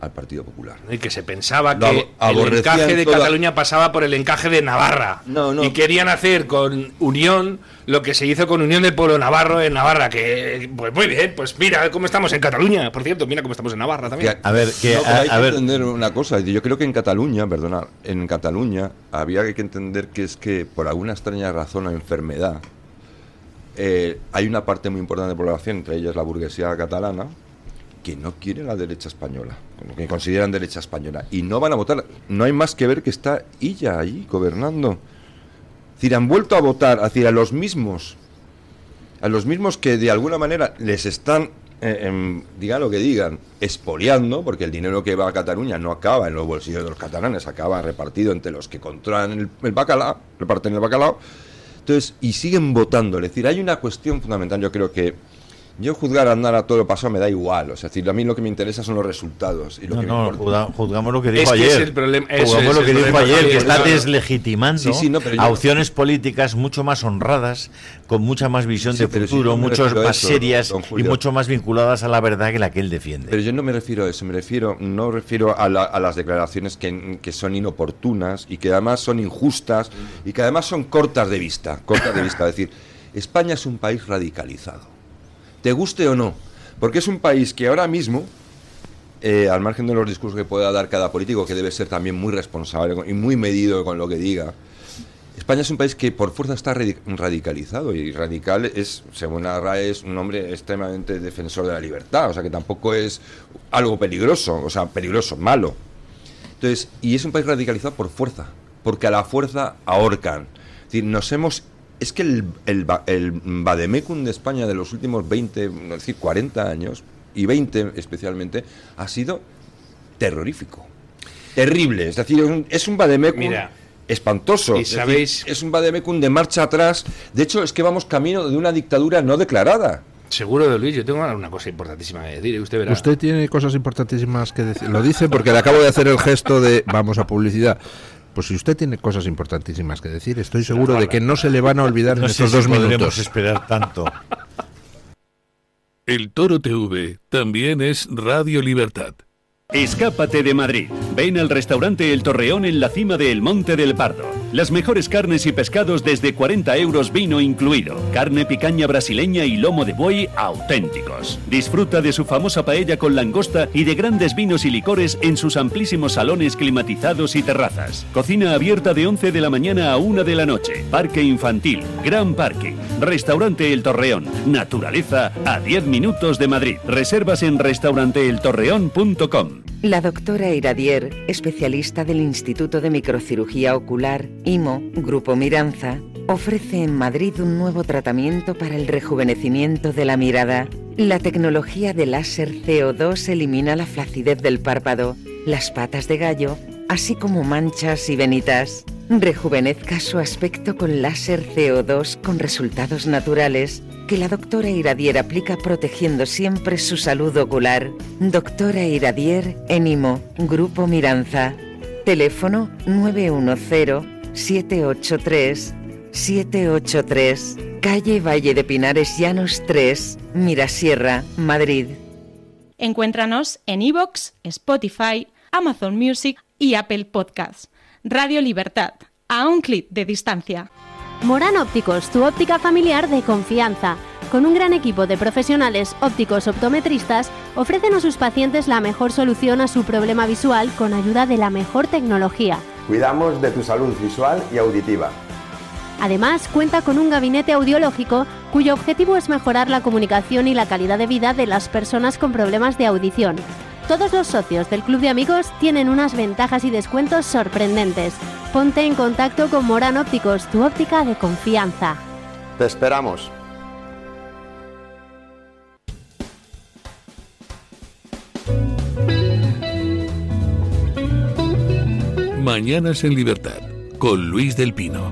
al Partido Popular. Y que se pensaba que el encaje de Cataluña pasaba por el encaje de Navarra. No. Y querían hacer con Unión lo que se hizo con Unión del Pueblo Navarro en Navarra, que pues muy bien, pues mira cómo estamos en Cataluña. Por cierto, mira cómo estamos en Navarra también. Hay que entender una cosa. Yo creo que en Cataluña había que entender que es que por alguna extraña razón o enfermedad hay una parte muy importante de la población, entre ellas la burguesía catalana, que no quiere la derecha española, que consideran derecha española, y no van a votar. No hay más que ver que está ella allí gobernando. Es decir, han vuelto a votar a los mismos que de alguna manera les están, digan lo que digan, expoliando, porque el dinero que va a Cataluña no acaba en los bolsillos de los catalanes, acaba repartido entre los que controlan el bacalao, reparten el bacalao. Entonces, y siguen votando. Es decir, hay una cuestión fundamental. Yo creo que yo juzgar a Aznar a todo lo pasado me da igual. O sea, a mí lo que me interesa son los resultados. Y lo juzgamos lo que dijo ayer. Juzgamos lo que dijo ayer, que está deslegitimando a opciones políticas mucho más honradas, con mucha más visión de futuro, mucho más serias y mucho más vinculadas a la verdad que la que él defiende. Pero yo no me refiero a eso, no refiero a las declaraciones que son inoportunas y que además son injustas y que además son cortas de vista. Es decir, España es un país radicalizado. Te guste o no, porque es un país que ahora mismo, al margen de los discursos que pueda dar cada político, que debe ser también muy responsable y muy medido con lo que diga, España es un país que por fuerza está radicalizado, y radical es, según la RAE, es un hombre extremadamente defensor de la libertad, o sea que tampoco es algo peligroso, o sea, peligroso, malo. Entonces, y es un país radicalizado por fuerza, porque a la fuerza ahorcan. Es decir, es que el vademecum de España de los últimos 20, es decir, 40 años, y 20 especialmente, ha sido terrorífico. Terrible, es decir, es un vademecum espantoso. ¿Y sabéis? Es un vademecum de marcha atrás. De hecho, es que vamos camino de una dictadura no declarada. Seguro de Luis, yo tengo una cosa importantísima que decir, usted verá. Usted tiene cosas importantísimas que decir. Lo dice porque le acabo de hacer el gesto de vamos a publicidad. Pues si usted tiene cosas importantísimas que decir, estoy seguro de que no se le van a olvidar en estos 2 minutos. Podremos esperar tanto. El Toro TV también es Radio Libertad. Escápate de Madrid. Ven al restaurante El Torreón en la cima de El Monte del Pardo. Las mejores carnes y pescados desde 40 euros, vino incluido. Carne picaña brasileña y lomo de buey auténticos. Disfruta de su famosa paella con langosta y de grandes vinos y licores en sus amplísimos salones climatizados y terrazas. Cocina abierta de 11 de la mañana a 1 de la noche. Parque infantil, gran parking. Restaurante El Torreón. Naturaleza a 10 minutos de Madrid. Reservas en restauranteeltorreón.com. La doctora Iradier, especialista del Instituto de Microcirugía Ocular, IMO, Grupo Miranza, ofrece en Madrid un nuevo tratamiento para el rejuvenecimiento de la mirada. La tecnología de láser CO2 elimina la flacidez del párpado, las patas de gallo, así como manchas y venitas. Rejuvenezca su aspecto con láser CO2 con resultados naturales que la doctora Iradier aplica protegiendo siempre su salud ocular. Doctora Iradier en IMO, Grupo Miranza. Teléfono 910-783-783. Calle Valle de Pinares Llanos 3, Mirasierra, Madrid. Encuéntranos en iVoox, Spotify, Amazon Music y Apple Podcasts. Radio Libertad, a un clic de distancia. Morán Ópticos, tu óptica familiar de confianza. Con un gran equipo de profesionales ópticos optometristas, ofrecen a sus pacientes la mejor solución a su problema visual con ayuda de la mejor tecnología. Cuidamos de tu salud visual y auditiva. Además, cuenta con un gabinete audiológico cuyo objetivo es mejorar la comunicación y la calidad de vida de las personas con problemas de audición. Todos los socios del Club de Amigos tienen unas ventajas y descuentos sorprendentes. Ponte en contacto con Morán Ópticos, tu óptica de confianza. Te esperamos. Mañanas en Libertad, con Luis del Pino.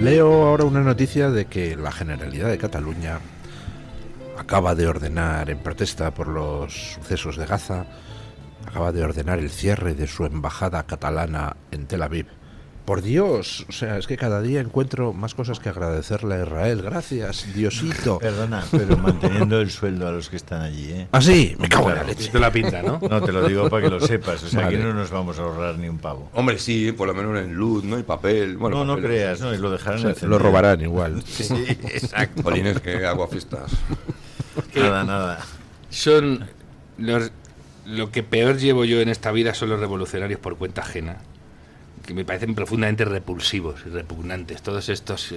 Leo ahora una noticia de que la Generalidad de Cataluña acaba de ordenar, en protesta por los sucesos de Gaza, acaba de ordenar el cierre de su embajada catalana en Tel Aviv. Por Dios, o sea, es que cada día encuentro más cosas que agradecerle a Israel. Gracias, Diosito. Perdona, pero manteniendo el sueldo a los que están allí, ¿eh? Ah, sí, me cago en la leche. Te la pinta, ¿no? No, te lo digo para que lo sepas. O sea, Vale. aquí no nos vamos a ahorrar ni un pavo. Hombre, sí, por lo menos en luz, ¿no? Y papel. Bueno, No, papel, no creas, ¿no? Y lo dejarán O sea, lo robarán igual. Sí, exacto. Jolines, que hago fiestas. Nada. Son lo que peor llevo yo en esta vida son los revolucionarios por cuenta ajena, que me parecen profundamente repulsivos y repugnantes. Todos estos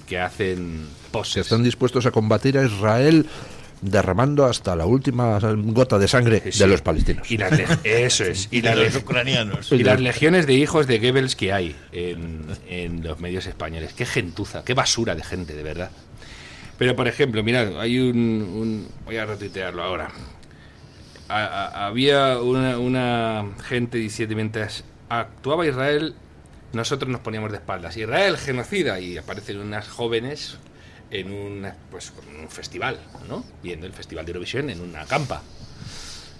que hacen poses. Que están dispuestos a combatir a Israel derramando hasta la última gota de sangre de los palestinos. Y eso es. Y los ucranianos. Y las legiones de hijos de Goebbels que hay en los medios españoles. Qué gentuza, qué basura de gente, de verdad. Pero, por ejemplo, mirad, hay voy a retuitearlo ahora. Había una gente diciendo, mientras actuaba Israel, nosotros nos poníamos de espaldas. Israel, genocida. Y aparecen unas jóvenes en un festival, ¿no? Viendo el Festival de Eurovisión en una campa.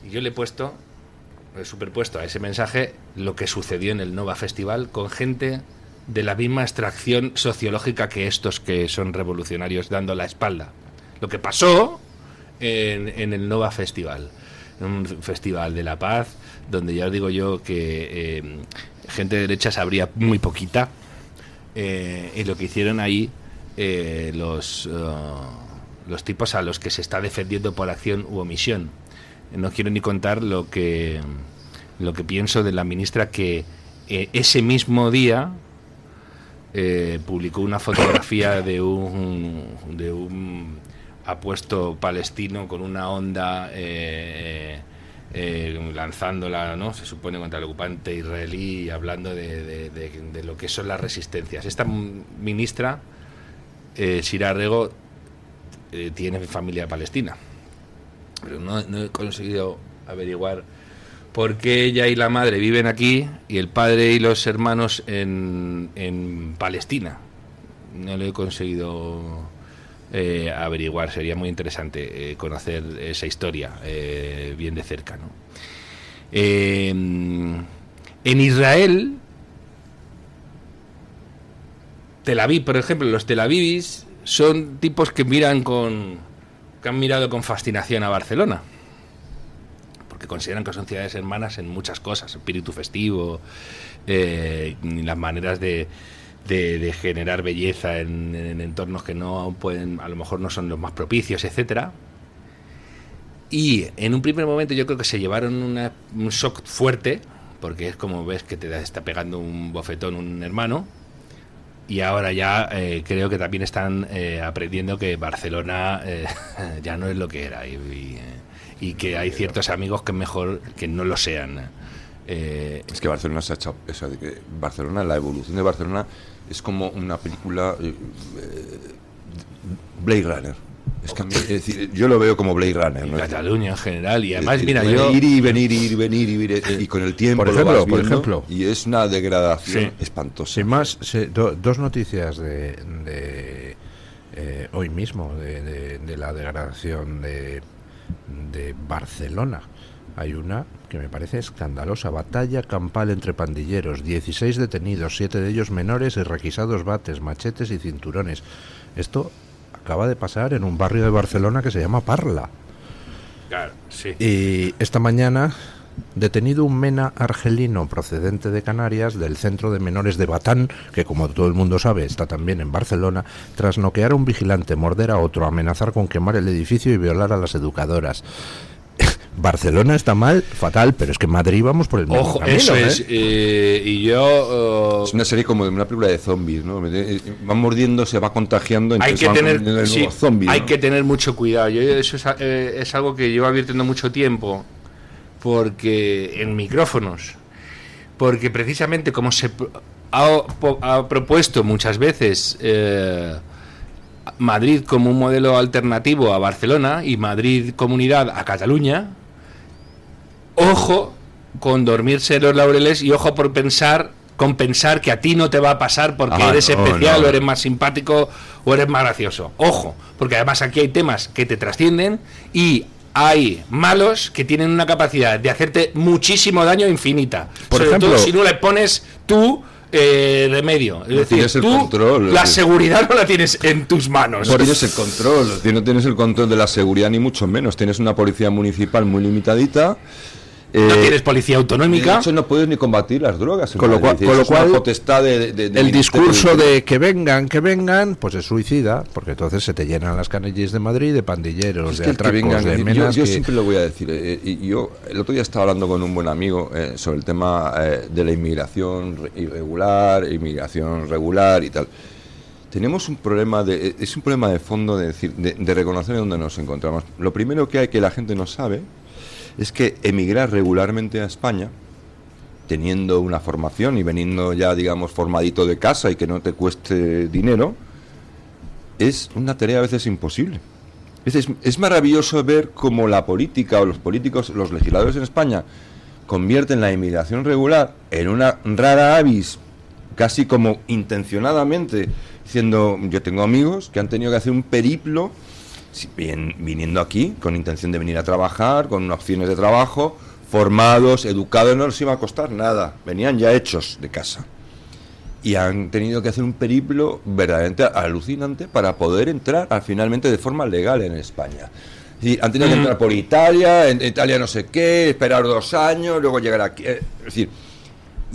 Y yo le he superpuesto a ese mensaje lo que sucedió en el Nova Festival con gente de la misma extracción sociológica que estos que son revolucionarios dando la espalda. Lo que pasó en el Nova Festival, un festival de la paz, donde ya os digo yo que gente de derecha sabría muy poquita, y lo que hicieron ahí los tipos a los que se está defendiendo por acción u omisión. No quiero ni contar lo que lo que pienso de la ministra que ese mismo día publicó una fotografía de un apuesto palestino con una onda lanzándola, ¿no? Se supone contra el ocupante israelí y hablando de lo que son las resistencias. Esta ministra, Sira Rego, tiene familia palestina, pero no he conseguido averiguar por qué ella y la madre viven aquí y el padre y los hermanos en Palestina. No lo he conseguido averiguar. Sería muy interesante conocer esa historia bien de cerca, ¿no? En Israel, Tel Aviv, por ejemplo, los Tel Avivis son tipos que han mirado con fascinación a Barcelona, porque consideran que son ciudades hermanas en muchas cosas, espíritu festivo, las maneras de generar belleza en entornos que no pueden, a lo mejor no son los más propicios, etcétera. Y en un primer momento yo creo que se llevaron un shock fuerte, porque es como ves que te está pegando un bofetón un hermano, y ahora ya creo que también están aprendiendo que Barcelona ya no es lo que era, y que hay ciertos amigos que es mejor que no lo sean. Es que Barcelona se ha echado, o sea, de que Barcelona, la evolución de Barcelona es como una película Blade Runner. Es que es decir, yo lo veo como Blade Runner, ¿no? Cataluña en general, y además, decir, mira, ir y venir, y con el tiempo por ejemplo, y es una degradación espantosa. Sin más, dos noticias de hoy mismo, de la degradación de Barcelona. Hay una que me parece escandalosa: batalla campal entre pandilleros, 16 detenidos, 7 de ellos menores y requisados bates, machetes y cinturones. Esto acaba de pasar en un barrio de Barcelona que se llama Parla. Claro, sí. Y esta mañana, detenido un mena argelino procedente de Canarias, del centro de menores de Batán, que como todo el mundo sabe está también en Barcelona, tras noquear a un vigilante, morder a otro, amenazar con quemar el edificio y violar a las educadoras. Barcelona está mal, fatal, pero es que Madrid vamos por el mismo camino. Eso es. Y yo... Es una serie como de una película de zombies, ¿no? Van mordiendo, se va contagiando. Hay que tener mucho cuidado. Eso es algo que llevo advirtiendo mucho tiempo, porque en micrófonos, porque precisamente como se ha propuesto muchas veces Madrid como un modelo alternativo a Barcelona y Madrid comunidad a Cataluña, ojo con dormirse los laureles y ojo por pensar que a ti no te va a pasar porque eres especial o eres más simpático o eres más gracioso. Ojo, porque además aquí hay temas que te trascienden y hay malos que tienen una capacidad de hacerte muchísimo daño infinita. Por Sobre ejemplo, todo si no le pones tú remedio. Es decir, el tú control, la seguridad no la tienes en tus manos. No tienes el control, no tienes el control de la seguridad ni mucho menos. Tienes una policía municipal muy limitadita. No tienes policía autonómica. De hecho, no puedes ni combatir las drogas. Con lo cual, potestad el discurso de que vengan, pues es suicida, porque entonces se te llenan las calles de Madrid de pandilleros, de atracos, de menas. Yo siempre lo voy a decir. Yo el otro día estaba hablando con un buen amigo sobre el tema de la inmigración irregular, inmigración regular y tal. Tenemos un problema es un problema de fondo de reconocer dónde nos encontramos. Lo primero que la gente no sabe es que emigrar regularmente a España, teniendo una formación y veniendo ya, digamos, formadito de casa y que no te cueste dinero, es una tarea a veces imposible. Es maravilloso ver cómo la política o los políticos, los legisladores en España, convierten la inmigración regular en una rara avis, casi como intencionadamente, diciendo, yo tengo amigos que han tenido que hacer un periplo viniendo aquí con intención de venir a trabajar, con opciones de trabajo, formados, educados, no les iba a costar nada, venían ya hechos de casa y han tenido que hacer un periplo verdaderamente alucinante para poder entrar finalmente de forma legal en España. Es decir, han tenido que entrar por Italia, en Italia no sé qué, esperar 2 años, luego llegar aquí, es decir,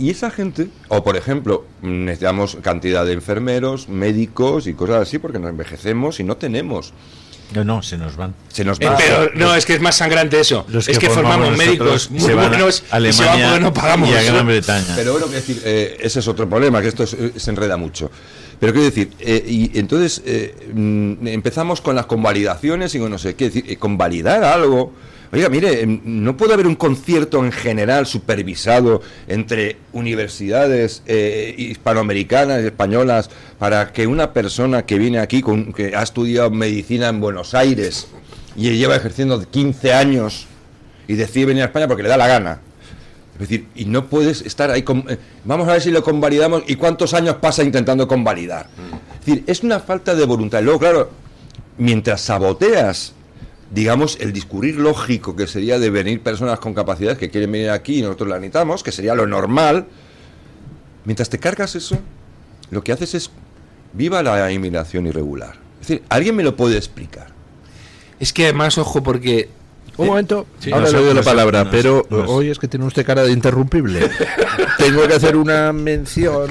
y esa gente, o por ejemplo, necesitamos cantidad de enfermeros, médicos y cosas así porque nos envejecemos y no tenemos. No, se nos van. Se nos van. Pero no, es que es más sangrante eso. Es que formamos médicos muy buenos y se van porque no pagamos. Y a Gran Bretaña. Pero bueno, quiero decir, ese es otro problema, que esto se enreda mucho. Pero quiero decir, y entonces empezamos con las convalidaciones y con no sé qué, decir, convalidar algo. Oiga, mire, no puede haber un concierto en general supervisado entre universidades hispanoamericanas y españolas para que una persona que viene aquí, que ha estudiado medicina en Buenos Aires y lleva ejerciendo 15 años y decide venir a España porque le da la gana. Es decir, y no puedes estar ahí vamos a ver si lo convalidamos y cuántos años pasa intentando convalidar. Es decir, es una falta de voluntad. Y luego, claro, mientras saboteas, digamos, el discurrir lógico que sería de venir personas con capacidades que quieren venir aquí y nosotros las necesitamos, que sería lo normal, mientras te cargas eso, lo que haces es viva la inmigración irregular. Es decir, ¿alguien me lo puede explicar? Es que además, ojo, porque... Un momento, sí, ahora le doy la palabra, pero nos. hoy es que tiene usted cara de interrumpible. Tengo que hacer una mención.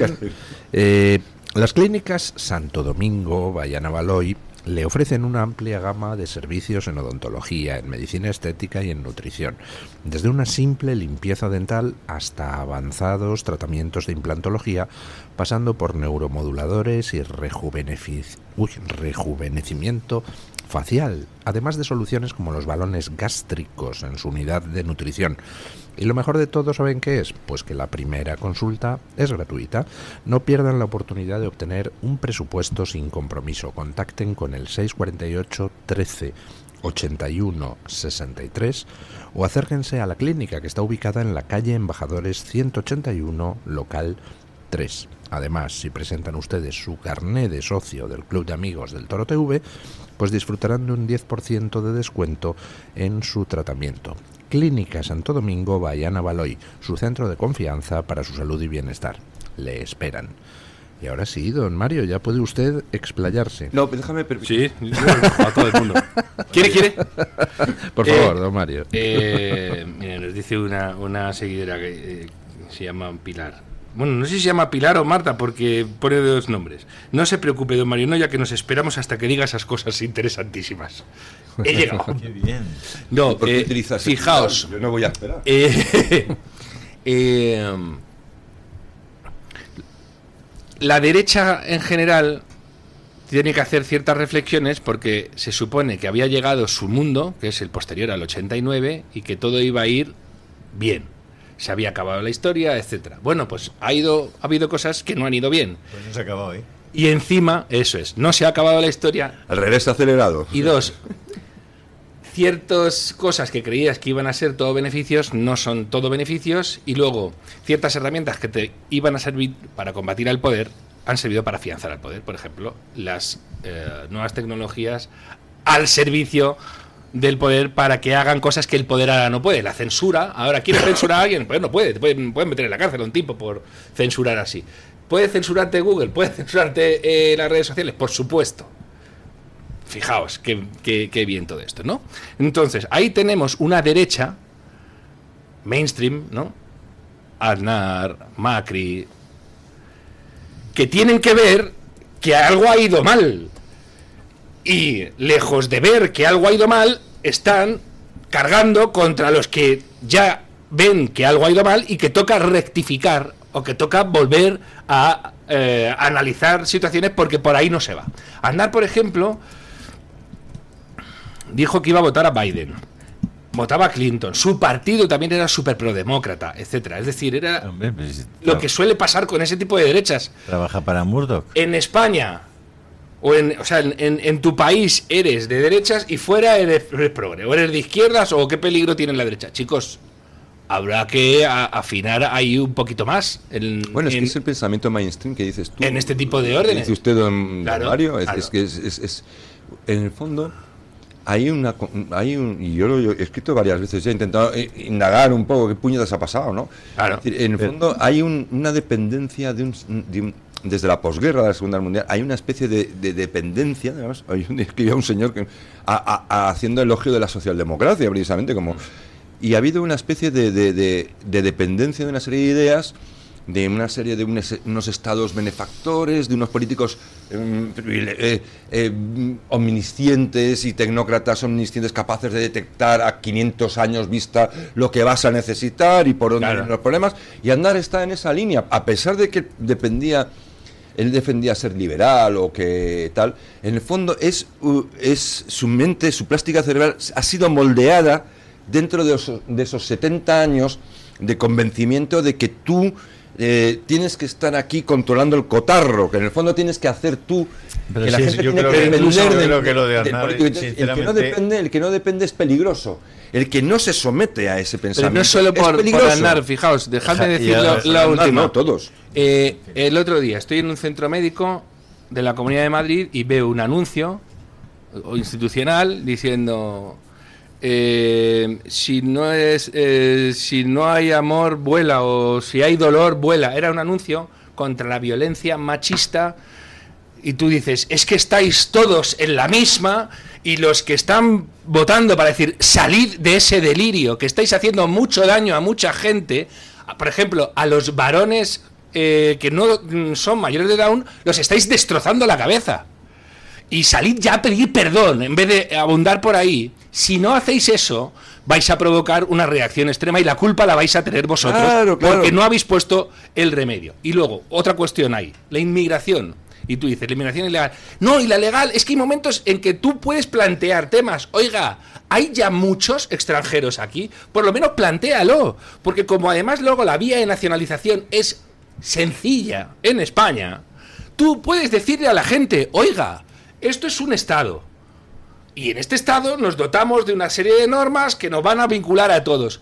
Las clínicas Santo Domingo, Bayana Baloy, le ofrecen una amplia gama de servicios en odontología, en medicina estética y en nutrición, desde una simple limpieza dental hasta avanzados tratamientos de implantología, pasando por neuromoduladores y rejuvenecimiento facial, además de soluciones como los balones gástricos en su unidad de nutrición. Y lo mejor de todo, ¿saben qué es? Pues que la primera consulta es gratuita. No pierdan la oportunidad de obtener un presupuesto sin compromiso. Contacten con el 648 13 81 63 o acérquense a la clínica que está ubicada en la calle Embajadores 181, local 3. Además, si presentan ustedes su carné de socio del Club de Amigos del Toro TV, pues disfrutarán de un 10% de descuento en su tratamiento. Clínica Santo Domingo, Bayana Baloy, su centro de confianza para su salud y bienestar. Le esperan. Y ahora sí, don Mario, ya puede usted explayarse. No, déjame Sí, a todo el mundo. ¿Quiere? Por favor, don Mario. Mira, nos dice una seguidora que se llama Pilar. Bueno, no sé si se llama Pilar o Marta, porque pone dos nombres. No se preocupe, don Mario, no, ya que nos esperamos hasta que diga esas cosas interesantísimas. He llegado. Qué bien. No, ¿Por qué utilizas fijaos. Yo no voy a esperar. La derecha en general tiene que hacer ciertas reflexiones porque se supone que había llegado su mundo, que es el posterior al 89, y que todo iba a ir bien. Se había acabado la historia, etcétera. Bueno, pues ha habido cosas que no han ido bien. Pues no se ha acabado, ¿eh? Y encima, eso es, no se ha acabado la historia. Al revés acelerado. Y dos, ciertas cosas que creías que iban a ser todo beneficios no son todo beneficios, y luego ciertas herramientas que te iban a servir para combatir al poder han servido para afianzar al poder. Por ejemplo, las nuevas tecnologías al servicio del poder para que hagan cosas que el poder ahora no puede. La censura, ahora quiere censurar a alguien, pues no puede, pueden meter en la cárcel a un tipo por censurar así. ¿Puede censurarte Google? ¿Puede censurarte las redes sociales? Por supuesto. Fijaos qué bien todo esto, ¿no? Entonces, ahí tenemos una derecha mainstream, ¿no? Aznar, Macri, que tienen que ver que algo ha ido mal. Y lejos de ver que algo ha ido mal, están cargando contra los que ya ven que algo ha ido mal y que toca rectificar o que toca volver a analizar situaciones porque por ahí no se va. Aznar, por ejemplo, dijo que iba a votar a Biden, votaba a Clinton, su partido también era súper prodemócrata, etcétera. Es decir, era lo que suele pasar con ese tipo de derechas. Trabaja para Murdoch. En España... O sea, en tu país eres de derechas y fuera eres progre, o eres de izquierdas, o qué peligro tiene la derecha. Chicos, habrá que afinar ahí un poquito más. Bueno, es que es el pensamiento mainstream que dices tú. En este tipo de órdenes. Dice usted, don Mario, claro. Es que en el fondo hay y yo lo he escrito varias veces, ya he intentado indagar un poco qué puñetas ha pasado, ¿no? Claro. Es decir, en el fondo hay una dependencia de un desde la posguerra de la Segunda Guerra Mundial hay una especie de dependencia. Además, escribía un señor que haciendo elogio de la socialdemocracia, precisamente, como y ha habido una especie de dependencia de una serie de ideas de una serie de unos estados benefactores, de unos políticos omniscientes y tecnócratas omniscientes capaces de detectar a 500 años vista lo que vas a necesitar y por dónde vienen los problemas, y Aznar está en esa línea, a pesar de que él defendía ser liberal o que tal, en el fondo es su mente, su plástica cerebral ha sido moldeada dentro de esos 70 años de convencimiento de que tú tienes que estar aquí controlando el cotarro, que en el fondo tienes que hacer tú, pero que la gente yo tiene creo que depender que lo de del Aznar, político. sinceramente, El que no depende es peligroso. El que no se somete a ese pensamiento pero no solo por peligroso. Aznar, fijaos, dejadme decir la última. No, todos. El otro día estoy en un centro médico de la Comunidad de Madrid y veo un anuncio institucional diciendo si no hay amor, vuela, o si hay dolor, vuela. Era un anuncio contra la violencia machista y tú dices, es que estáis todos en la misma, y los que están votando para decir, salid de ese delirio, que estáis haciendo mucho daño a mucha gente, por ejemplo, a los varones que no son mayores de Down, los estáis destrozando la cabeza. Y salid ya a pedir perdón, en vez de abundar por ahí. Si no hacéis eso, vais a provocar una reacción extrema y la culpa la vais a tener vosotros, claro. porque no habéis puesto el remedio. Y luego, otra cuestión hay, la inmigración. Y tú dices, la inmigración ilegal. No, y la legal, es que hay momentos en que tú puedes plantear temas. Oiga, hay ya muchos extranjeros aquí, por lo menos plantéalo. Porque como además luego la vía de nacionalización es sencilla en España, tú puedes decirle a la gente, oiga, esto es un Estado. Y en este Estado nos dotamos de una serie de normas que nos van a vincular a todos.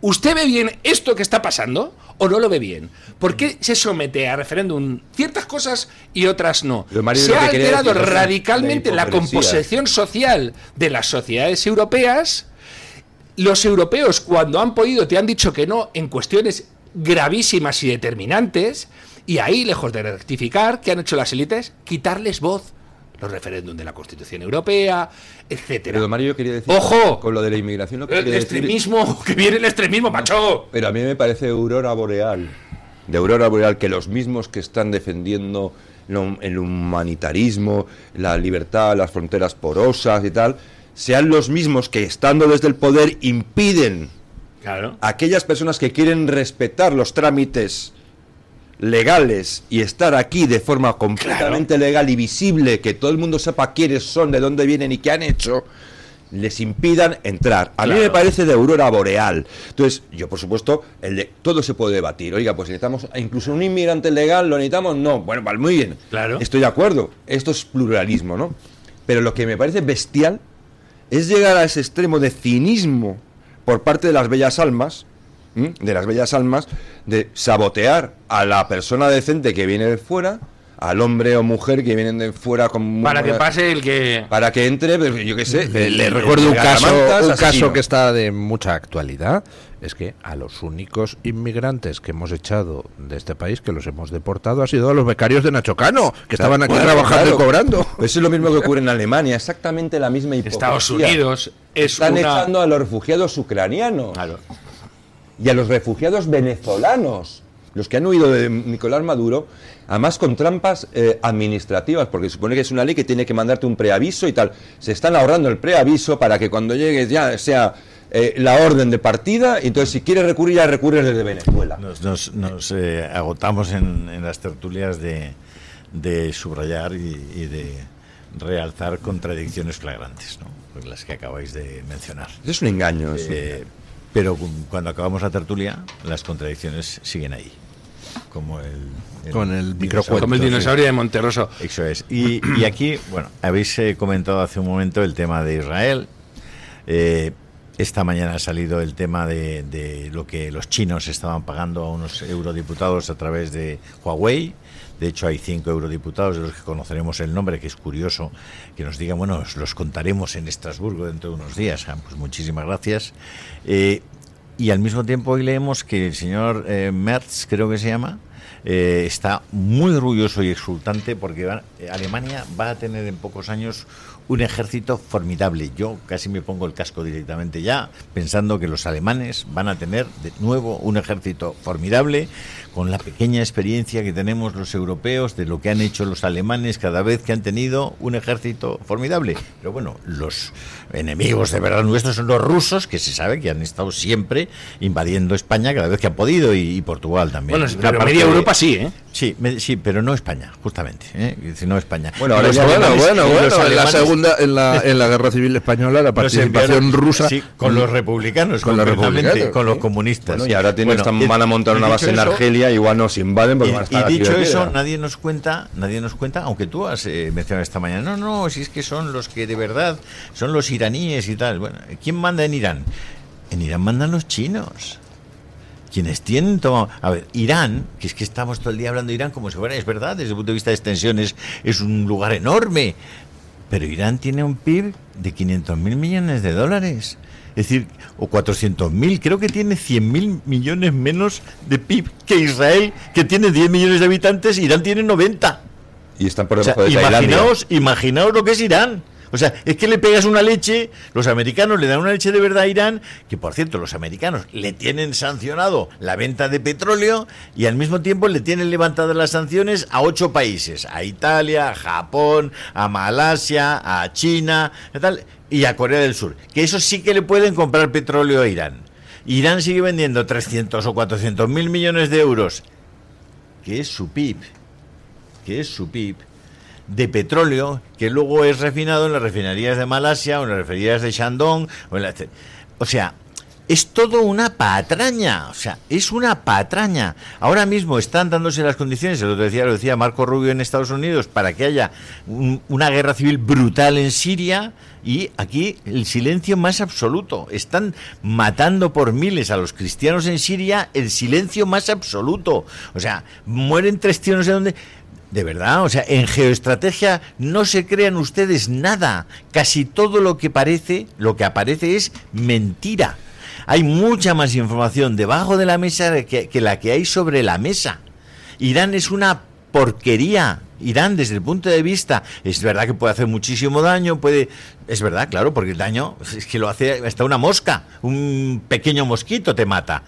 ¿Usted ve bien esto que está pasando o no lo ve bien? ¿Por qué se somete a referéndum ciertas cosas y otras no? Se ha alterado radicalmente la composición social de las sociedades europeas. Los europeos, cuando han podido, te han dicho que no en cuestiones gravísimas y determinantes, y ahí, lejos de rectificar, ¿qué han hecho las élites? Quitarles voz. Los referéndum de la Constitución Europea, etcétera. Pero Mario, yo quería decir, ¡ojo! Con lo de la inmigración, lo que el extremismo, que viene el extremismo, macho. Pero a mí me parece de aurora boreal, que los mismos que están defendiendo el humanitarismo, la libertad, las fronteras porosas y tal, sean los mismos que, estando desde el poder, impiden a aquellas personas que quieren respetar los trámites legales y estar aquí de forma completamente legal y visible, que todo el mundo sepa quiénes son, de dónde vienen y qué han hecho, les impidan entrar. A mí me parece de aurora boreal. Entonces, yo por supuesto, todo se puede debatir. Oiga, pues necesitamos incluso un inmigrante legal, ¿lo necesitamos? No. Bueno, vale, muy bien. Estoy de acuerdo. Esto es pluralismo, ¿no? Pero lo que me parece bestial es llegar a ese extremo de cinismo por parte de las bellas almas, de sabotear a la persona decente que viene de fuera, al hombre o mujer que vienen de fuera para que pase el que... Para que entre, yo qué sé. Le recuerdo un caso que está de mucha actualidad. Es que a los únicos inmigrantes que hemos echado de este país, que los hemos deportado, ha sido a los becarios de Nacho Cano, que estaban aquí trabajando y cobrando. Pues es lo mismo que ocurre en Alemania, exactamente la misma hipocresía. Estados Unidos están echando a los refugiados ucranianos. Y a los refugiados venezolanos, los que han huido de Nicolás Maduro, además con trampas administrativas, porque supone que es una ley que tiene que mandarte un preaviso y tal. Se están ahorrando el preaviso para que cuando llegues ya sea la orden de partida, y entonces si quieres recurrir, ya recurres desde Venezuela. Nos agotamos en las tertulias de subrayar y de realzar contradicciones flagrantes, ¿no? Pues las que acabáis de mencionar. Es un engaño. Pero cuando acabamos la tertulia, las contradicciones siguen ahí. Como el microcuento. Como el dinosaurio de Monterroso. Eso es. Y aquí, bueno, habéis comentado hace un momento el tema de Israel. Esta mañana ha salido el tema de lo que los chinos estaban pagando a unos eurodiputados a través de Huawei. De hecho, hay 5 eurodiputados de los que conoceremos el nombre, que es curioso que nos digan, bueno, os los contaremos en Estrasburgo dentro de unos días. Pues muchísimas gracias. Y al mismo tiempo hoy leemos que el señor Merz, creo que se llama, está muy orgulloso y exultante porque Alemania va a tener en pocos años un ejército formidable. Yo casi me pongo el casco directamente ya, pensando que los alemanes van a tener de nuevo un ejército formidable, con la pequeña experiencia que tenemos los europeos de lo que han hecho los alemanes cada vez que han tenido un ejército formidable. Pero bueno, los enemigos de verdad nuestros son los rusos, que se sabe que han estado siempre invadiendo España cada vez que han podido, y Portugal también. Bueno, pero media Europa sí, ¿eh? Sí, pero no España, justamente, no España. Bueno, ahora en la segunda, en la Guerra Civil Española, la participación rusa, sí, con los republicanos, con los comunistas. Bueno, y ahora van a montar una base en Argelia, igual nos invaden porque van a estar y dicho aquí eso, nadie nos cuenta, aunque tú has mencionado esta mañana, no, si es que son los que de verdad son los iraníes y tal. Bueno, ¿quién manda en Irán? En Irán mandan los chinos. Quienes tienen tomado... A ver, Irán, que es que estamos todo el día hablando de Irán como si fuera, es verdad, desde el punto de vista de extensiones es un lugar enorme, pero Irán tiene un PIB de 500.000 millones de dólares. Es decir, o 400.000, creo que tiene 100.000 millones menos de PIB que Israel, que tiene 10 millones de habitantes, Irán tiene 90. Y están por debajo de Tailandia. Imaginaos lo que es Irán. O sea, es que le pegas una leche, los americanos le dan una leche de verdad a Irán, que por cierto, los americanos le tienen sancionado la venta de petróleo y al mismo tiempo le tienen levantadas las sanciones a 8 países, a Italia, a Japón, a Malasia, a China, y a Corea del Sur, que eso sí que le pueden comprar petróleo a Irán. Irán sigue vendiendo 300 o 400.000 millones de euros, que es su PIB, de petróleo, que luego es refinado en las refinerías de Malasia o en las refinerías de Shandong, o sea, es todo una patraña, es una patraña. Ahora mismo están dándose las condiciones, lo decía Marco Rubio en Estados Unidos, para que haya una guerra civil brutal en Siria, y aquí el silencio más absoluto. Están matando por miles a los cristianos en Siria, el silencio más absoluto. O sea, mueren 3 tíos no sé dónde. De verdad, en geoestrategia no se crean ustedes nada. Casi todo lo que aparece es mentira. Hay mucha más información debajo de la mesa que la que hay sobre la mesa. Irán es una porquería. Irán, desde el punto de vista, es verdad que puede hacer muchísimo daño, es verdad, claro, porque el daño es que lo hace hasta una mosca, un pequeño mosquito te mata.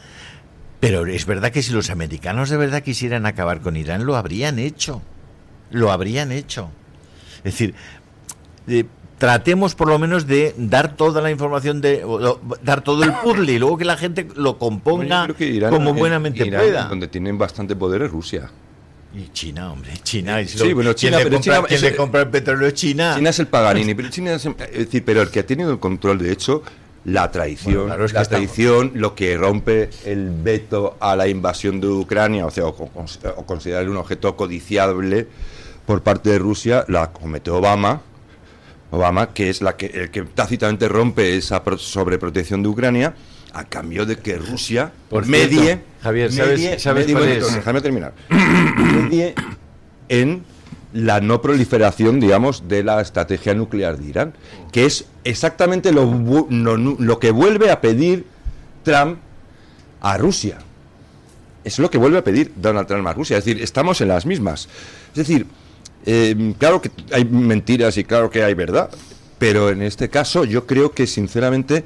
Pero es verdad que si los americanos de verdad quisieran acabar con Irán, lo habrían hecho. Es decir, tratemos por lo menos de dar toda la información, dar todo el puzzle, y luego que la gente lo componga como buenamente pueda. Donde tienen bastante poder es Rusia. Y China, hombre, China. Sí, bueno, ¿Quién le compra el petróleo es China? China es el Paganini, pero China es decir, pero el que ha tenido el control, de hecho, la traición, bueno, claro, lo que rompe el veto a la invasión de Ucrania, o considerar un objeto codiciable por parte de Rusia, la cometió Obama, que es el que tácitamente rompe esa sobreprotección de Ucrania, a cambio de que Rusia medie, Javier, ¿sabes cuál es? Déjame terminar. Medie en la no proliferación, digamos, de la estrategia nuclear de Irán, que es exactamente lo que vuelve a pedir Trump a Rusia. Es lo que vuelve a pedir Donald Trump a Rusia. Es decir, estamos en las mismas. Es decir, claro que hay mentiras y claro que hay verdad, pero en este caso yo creo que sinceramente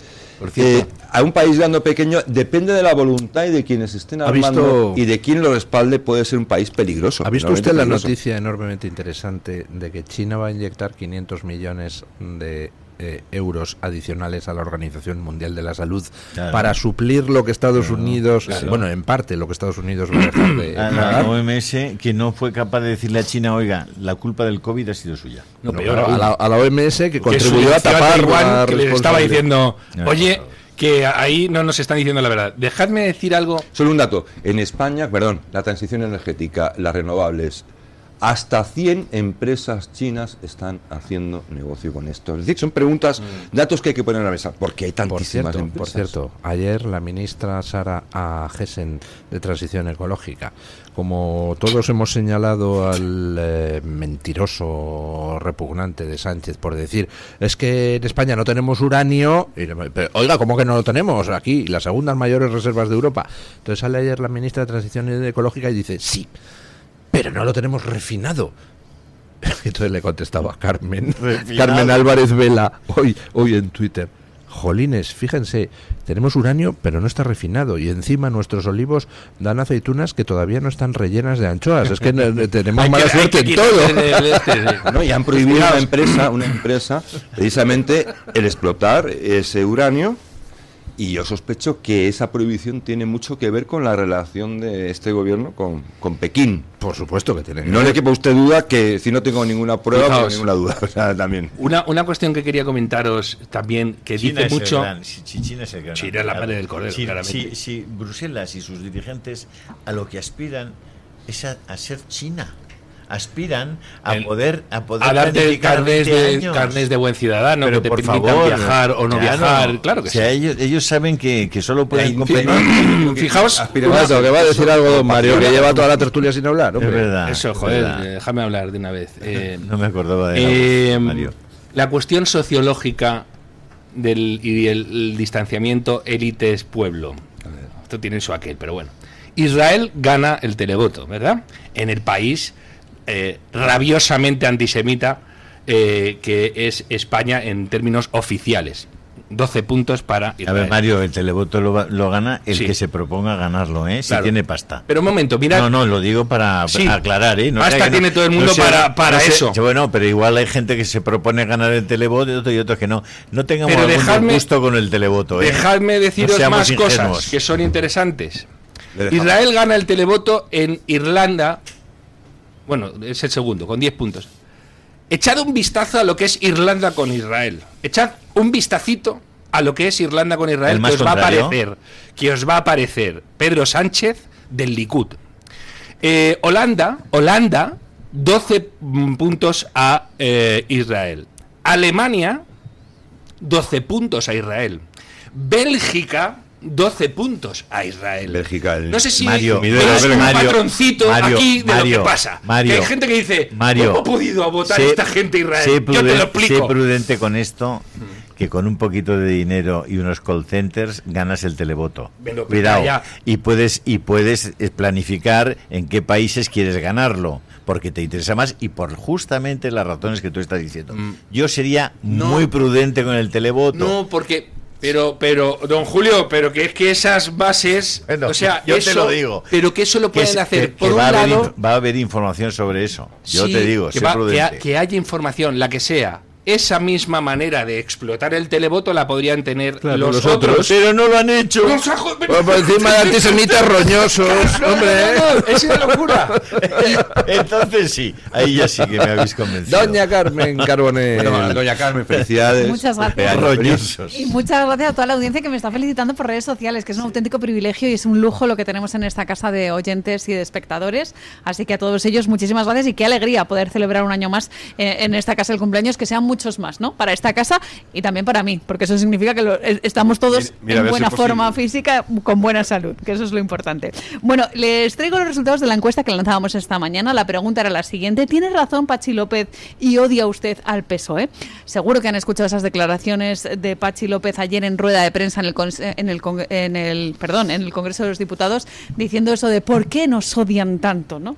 a un país grande o pequeño, depende de la voluntad y de quienes estén armando y de quien lo respalde, puede ser un país peligroso. ¿Ha visto usted la noticia enormemente interesante de que China va a inyectar 500 millones de euros adicionales a la Organización Mundial de la Salud, claro, para suplir lo que Estados Unidos, claro, bueno, en parte lo que Estados Unidos va a dejar de la OMS, que no fue capaz de decirle a China, oiga, la culpa del COVID ha sido suya. No, peor, a la OMS, que contribuyó a tapar Taiwán, que les estaba diciendo, oye, que ahí no nos están diciendo la verdad. Dejadme decir algo. Solo un dato. En España, la transición energética, las renovables, hasta 100 empresas chinas están haciendo negocio con esto. Es decir, son preguntas, datos que hay que poner a la mesa, porque hay tantísimas empresas. Por cierto, ayer la ministra Sara Jessen de Transición Ecológica, como todos hemos señalado al mentiroso repugnante de Sánchez por decir, es que en España no tenemos uranio, pero, oiga, ¿cómo que no lo tenemos? Aquí, las segundas mayores reservas de Europa. Entonces sale ayer la ministra de Transición Ecológica y dice, sí, pero no lo tenemos refinado. Entonces le contestaba Carmen Álvarez Vela hoy en Twitter: jolines, fíjense, tenemos uranio pero no está refinado, y encima nuestros olivos dan aceitunas que todavía no están rellenas de anchoas. Es que tenemos mala suerte en todo. ¿No? Y han prohibido una empresa precisamente el explotar ese uranio. Y yo sospecho que esa prohibición tiene mucho que ver con la relación de este gobierno con Pekín. Por supuesto que tiene. No le quepa a usted duda que, si no tengo ninguna prueba, no tengo ninguna duda. O sea, también. Una cuestión que quería comentaros también, que China dice mucho... China es el gran. China es la madre del cordero, claramente. Si Bruselas y sus dirigentes a lo que aspiran es a ser China. Aspiran a poder darte carnes de buen ciudadano, pero que te permitan viajar o no viajar, claro que sí. Ellos saben que solo pueden competir. Fijaos, que va a decir algo don Mario, que lleva toda la tertulia sin hablar, hombre. Es verdad. Eso, joder, déjame hablar de una vez. No me acordaba de Mario. La cuestión sociológica y el distanciamiento élites-pueblo. Esto tiene su aquel, pero bueno. Israel gana el televoto, ¿verdad? En el país rabiosamente antisemita que es España en términos oficiales. 12 puntos para Israel. A ver, Mario, el televoto lo gana el que se proponga ganarlo, si tiene pasta. Pero un momento, mira. No, lo digo para aclarar, No pasta tiene todo el mundo para eso. Bueno, pero igual hay gente que se propone ganar el televoto y otros que no. No tengamos algún gusto con el televoto. Dejadme deciros más cosas que son interesantes. Israel gana el televoto en Irlanda. Bueno, es el segundo, con 10 puntos. Echad un vistazo a lo que es Irlanda con Israel. Echad un vistacito a lo que es Irlanda con Israel, que os va a aparecer Pedro Sánchez del Likud. Holanda, 12 puntos a Israel. Alemania, 12 puntos a Israel. Bélgica, 12 puntos a Israel. Bélgica, no sé si es un patroncito aquí de lo que pasa. Que hay gente que dice, ¿cómo ha podido votar esta gente a Israel? Yo te lo explico. Sé prudente con esto, que con un poquito de dinero y unos call centers ganas el televoto. Cuidado. Y puedes planificar en qué países quieres ganarlo, porque te interesa más y por justamente las razones que tú estás diciendo. Yo sería muy prudente con el televoto. No, porque... Pero, don Julio, pero que es que esas bases, bueno, o sea, yo eso, te lo digo, pero que eso lo pueden hacer por un lado, va a haber información sobre eso. Yo te digo, sé prudente. Que haya información, la que sea. Esa misma manera de explotar el televoto la podrían tener los otros. Pero no lo han hecho. Por encima de antisemitas roñosos, hombre. Es una locura. Entonces sí, ahí ya sí que me habéis convencido. Doña Carmen Carbonell. Doña Carmen, felicidades. Muchas gracias. Roñosos. Y muchas gracias a toda la audiencia que me está felicitando por redes sociales, que es un auténtico privilegio y es un lujo lo que tenemos en esta casa de oyentes y de espectadores. Así que a todos ellos, muchísimas gracias y qué alegría poder celebrar un año más en esta casa el cumpleaños, que sean muchos más, ¿no? Para esta casa y también para mí, porque eso significa que estamos todos en buena forma física, con buena salud, que eso es lo importante. Bueno, les traigo los resultados de la encuesta que lanzábamos esta mañana. La pregunta era la siguiente: ¿tiene razón Patxi López y odia usted al PSOE? Seguro que han escuchado esas declaraciones de Patxi López ayer en rueda de prensa en el Congreso de los Diputados, diciendo eso de ¿por qué nos odian tanto?, ¿no?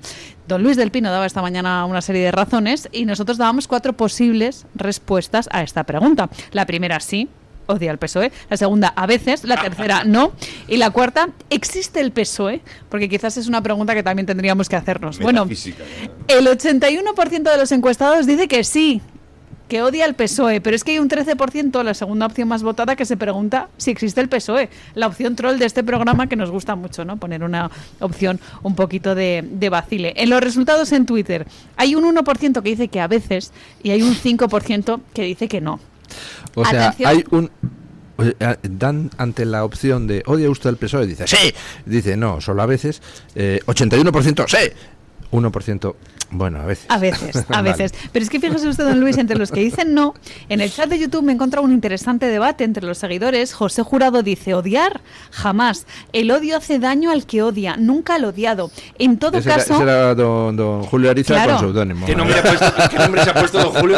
Don Luis del Pino daba esta mañana una serie de razones y nosotros dábamos 4 posibles respuestas a esta pregunta. La primera, sí, odia al PSOE. La segunda, a veces. La tercera, no. Y la cuarta, ¿existe el PSOE? Porque quizás es una pregunta que también tendríamos que hacernos. Bueno, el 81% de los encuestados dice que sí, que odia al PSOE, pero es que hay un 13%, la segunda opción más votada, que se pregunta si existe el PSOE. La opción troll de este programa, que nos gusta mucho, ¿no? Poner una opción un poquito de vacile. En los resultados en Twitter hay un 1% que dice que a veces y hay un 5% que dice que no. O sea, hay un... Dan ante la opción de ¿odia usted al PSOE? Dice sí, dice no, solo a veces. 81% sí, 1% Bueno, a veces. A veces. Vale. Pero es que fíjese usted, don Luis, entre los que dicen no, en el chat de YouTube me he encontrado un interesante debate entre los seguidores. José Jurado dice, odiar, jamás. El odio hace daño al que odia, nunca al odiado. En todo caso... Ese era don Julio Ariza, claro, con seudónimo. ¿Qué nombre se ha puesto don Julio?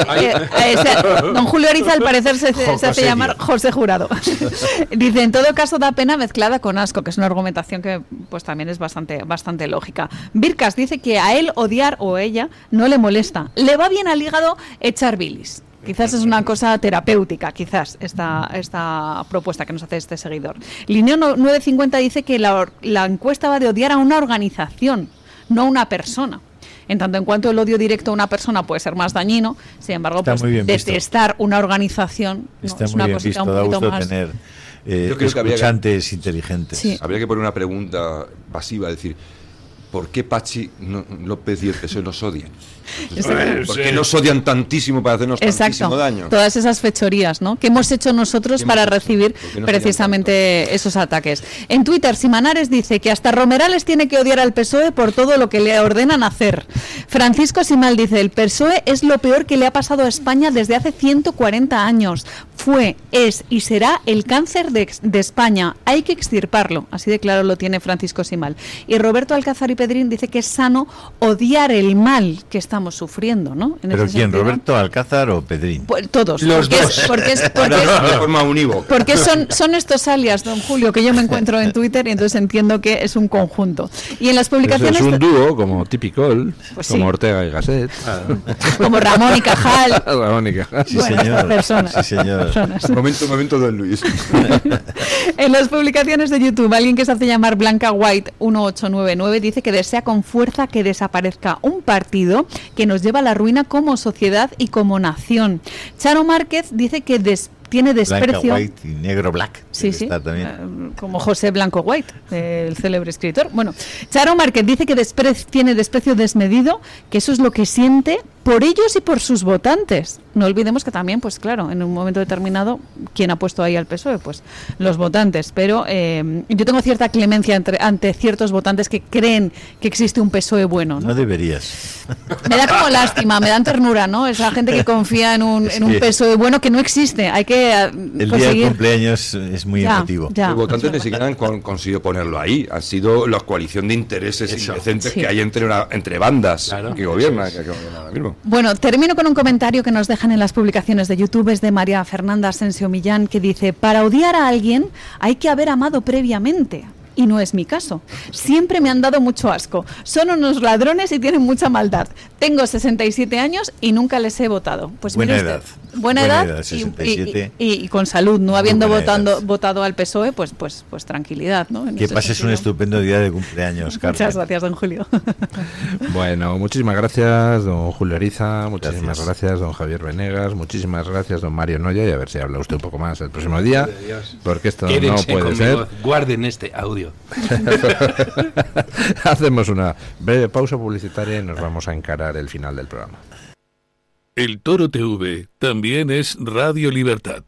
Don Julio Ariza, al parecer, se hace llamar José Jurado. Dice, en todo caso da pena mezclada con asco, que es una argumentación que pues también es bastante lógica. Virkas dice que a él odiar o ella no le molesta. Le va bien al hígado echar bilis. Quizás es una cosa terapéutica, quizás, esta propuesta que nos hace este seguidor. Lineo 950 dice que la encuesta va de odiar a una organización, no a una persona. En tanto en cuanto el odio directo a una persona puede ser más dañino, sin embargo, pues, detestar una organización está es muy una bien cosita visto, un da poquito gusto más... tener Yo creo que escuchantes inteligentes. Sí. Habría que poner una pregunta pasiva, decir, ¿por qué Pachi López y el PSOE nos odian? ¿Por qué nos odian tantísimo para hacernos tantísimo daño? Todas esas fechorías, ¿no? ¿Qué hemos hecho nosotros para recibir precisamente esos ataques? En Twitter, Simanares dice que hasta Romerales tiene que odiar al PSOE por todo lo que le ordenan hacer. Francisco Simal dice, el PSOE es lo peor que le ha pasado a España desde hace 140 años. Fue, es y será el cáncer de España. Hay que extirparlo. Así de claro lo tiene Francisco Simal. Y Roberto Alcázar y Pedrín dice que es sano odiar el mal que estamos sufriendo, ¿no? ¿Pero quién? ¿Roberto Alcázar o Pedrín? Pues todos. Los dos. De forma unívoca. Porque son estos alias, don Julio, que yo me encuentro en Twitter y entonces entiendo que es un conjunto. Y en las publicaciones... Eso es un dúo como típico, pues como sí. Ortega y Gasset. Como Ramón y Cajal. Ramón y Cajal. Sí, señor. Personas. Sí, señor. Personas. Momento, don Luis. En las publicaciones de YouTube, alguien que se hace llamar Blanca White 1899 dice que desea con fuerza que desaparezca un partido que nos lleva a la ruina como sociedad y como nación. Charo Márquez dice que tiene desprecio. Blanca White y negro Black. Sí. Como José Blanco White, el célebre escritor. Bueno, Charo Márquez dice que tiene desprecio desmedido, que eso es lo que siente por ellos y por sus votantes. No olvidemos que también, pues claro, en un momento determinado, ¿quién ha puesto ahí al PSOE? Pues los votantes. Pero yo tengo cierta clemencia ante ciertos votantes que creen que existe un PSOE bueno, ¿no? No deberías. Me da como lástima, me dan ternura, ¿no? Esa gente que confía en un PSOE bueno que no existe. Hay que el día del cumpleaños es muy emotivo. Los votantes ni siquiera han conseguido ponerlo ahí. Ha sido la coalición de intereses indecentes que hay entre bandas que gobiernan ahora mismo. Bueno, termino con un comentario que nos dejan en las publicaciones de YouTube. Es de María Fernanda Asensio Millán, que dice: para odiar a alguien hay que haber amado previamente. Y no es mi caso. Siempre me han dado mucho asco. Son unos ladrones y tienen mucha maldad. Tengo 67 años y nunca les he votado. Pues buena edad. Buena edad 67. Y con salud, no habiendo votado al PSOE, pues tranquilidad, ¿no? Que pases un estupendo día de cumpleaños, Carmen. Muchas gracias, don Julio. Bueno, muchísimas gracias, don Julio Ariza, muchísimas gracias, don Javier Venegas, muchísimas gracias, don Mario Noya, y a ver si habla usted un poco más el próximo día, porque esto Quédense no puede conmigo, ser. Guarden este audio. Hacemos una breve pausa publicitaria y nos vamos a encarar el final del programa. El Toro TV también es Radio Libertad.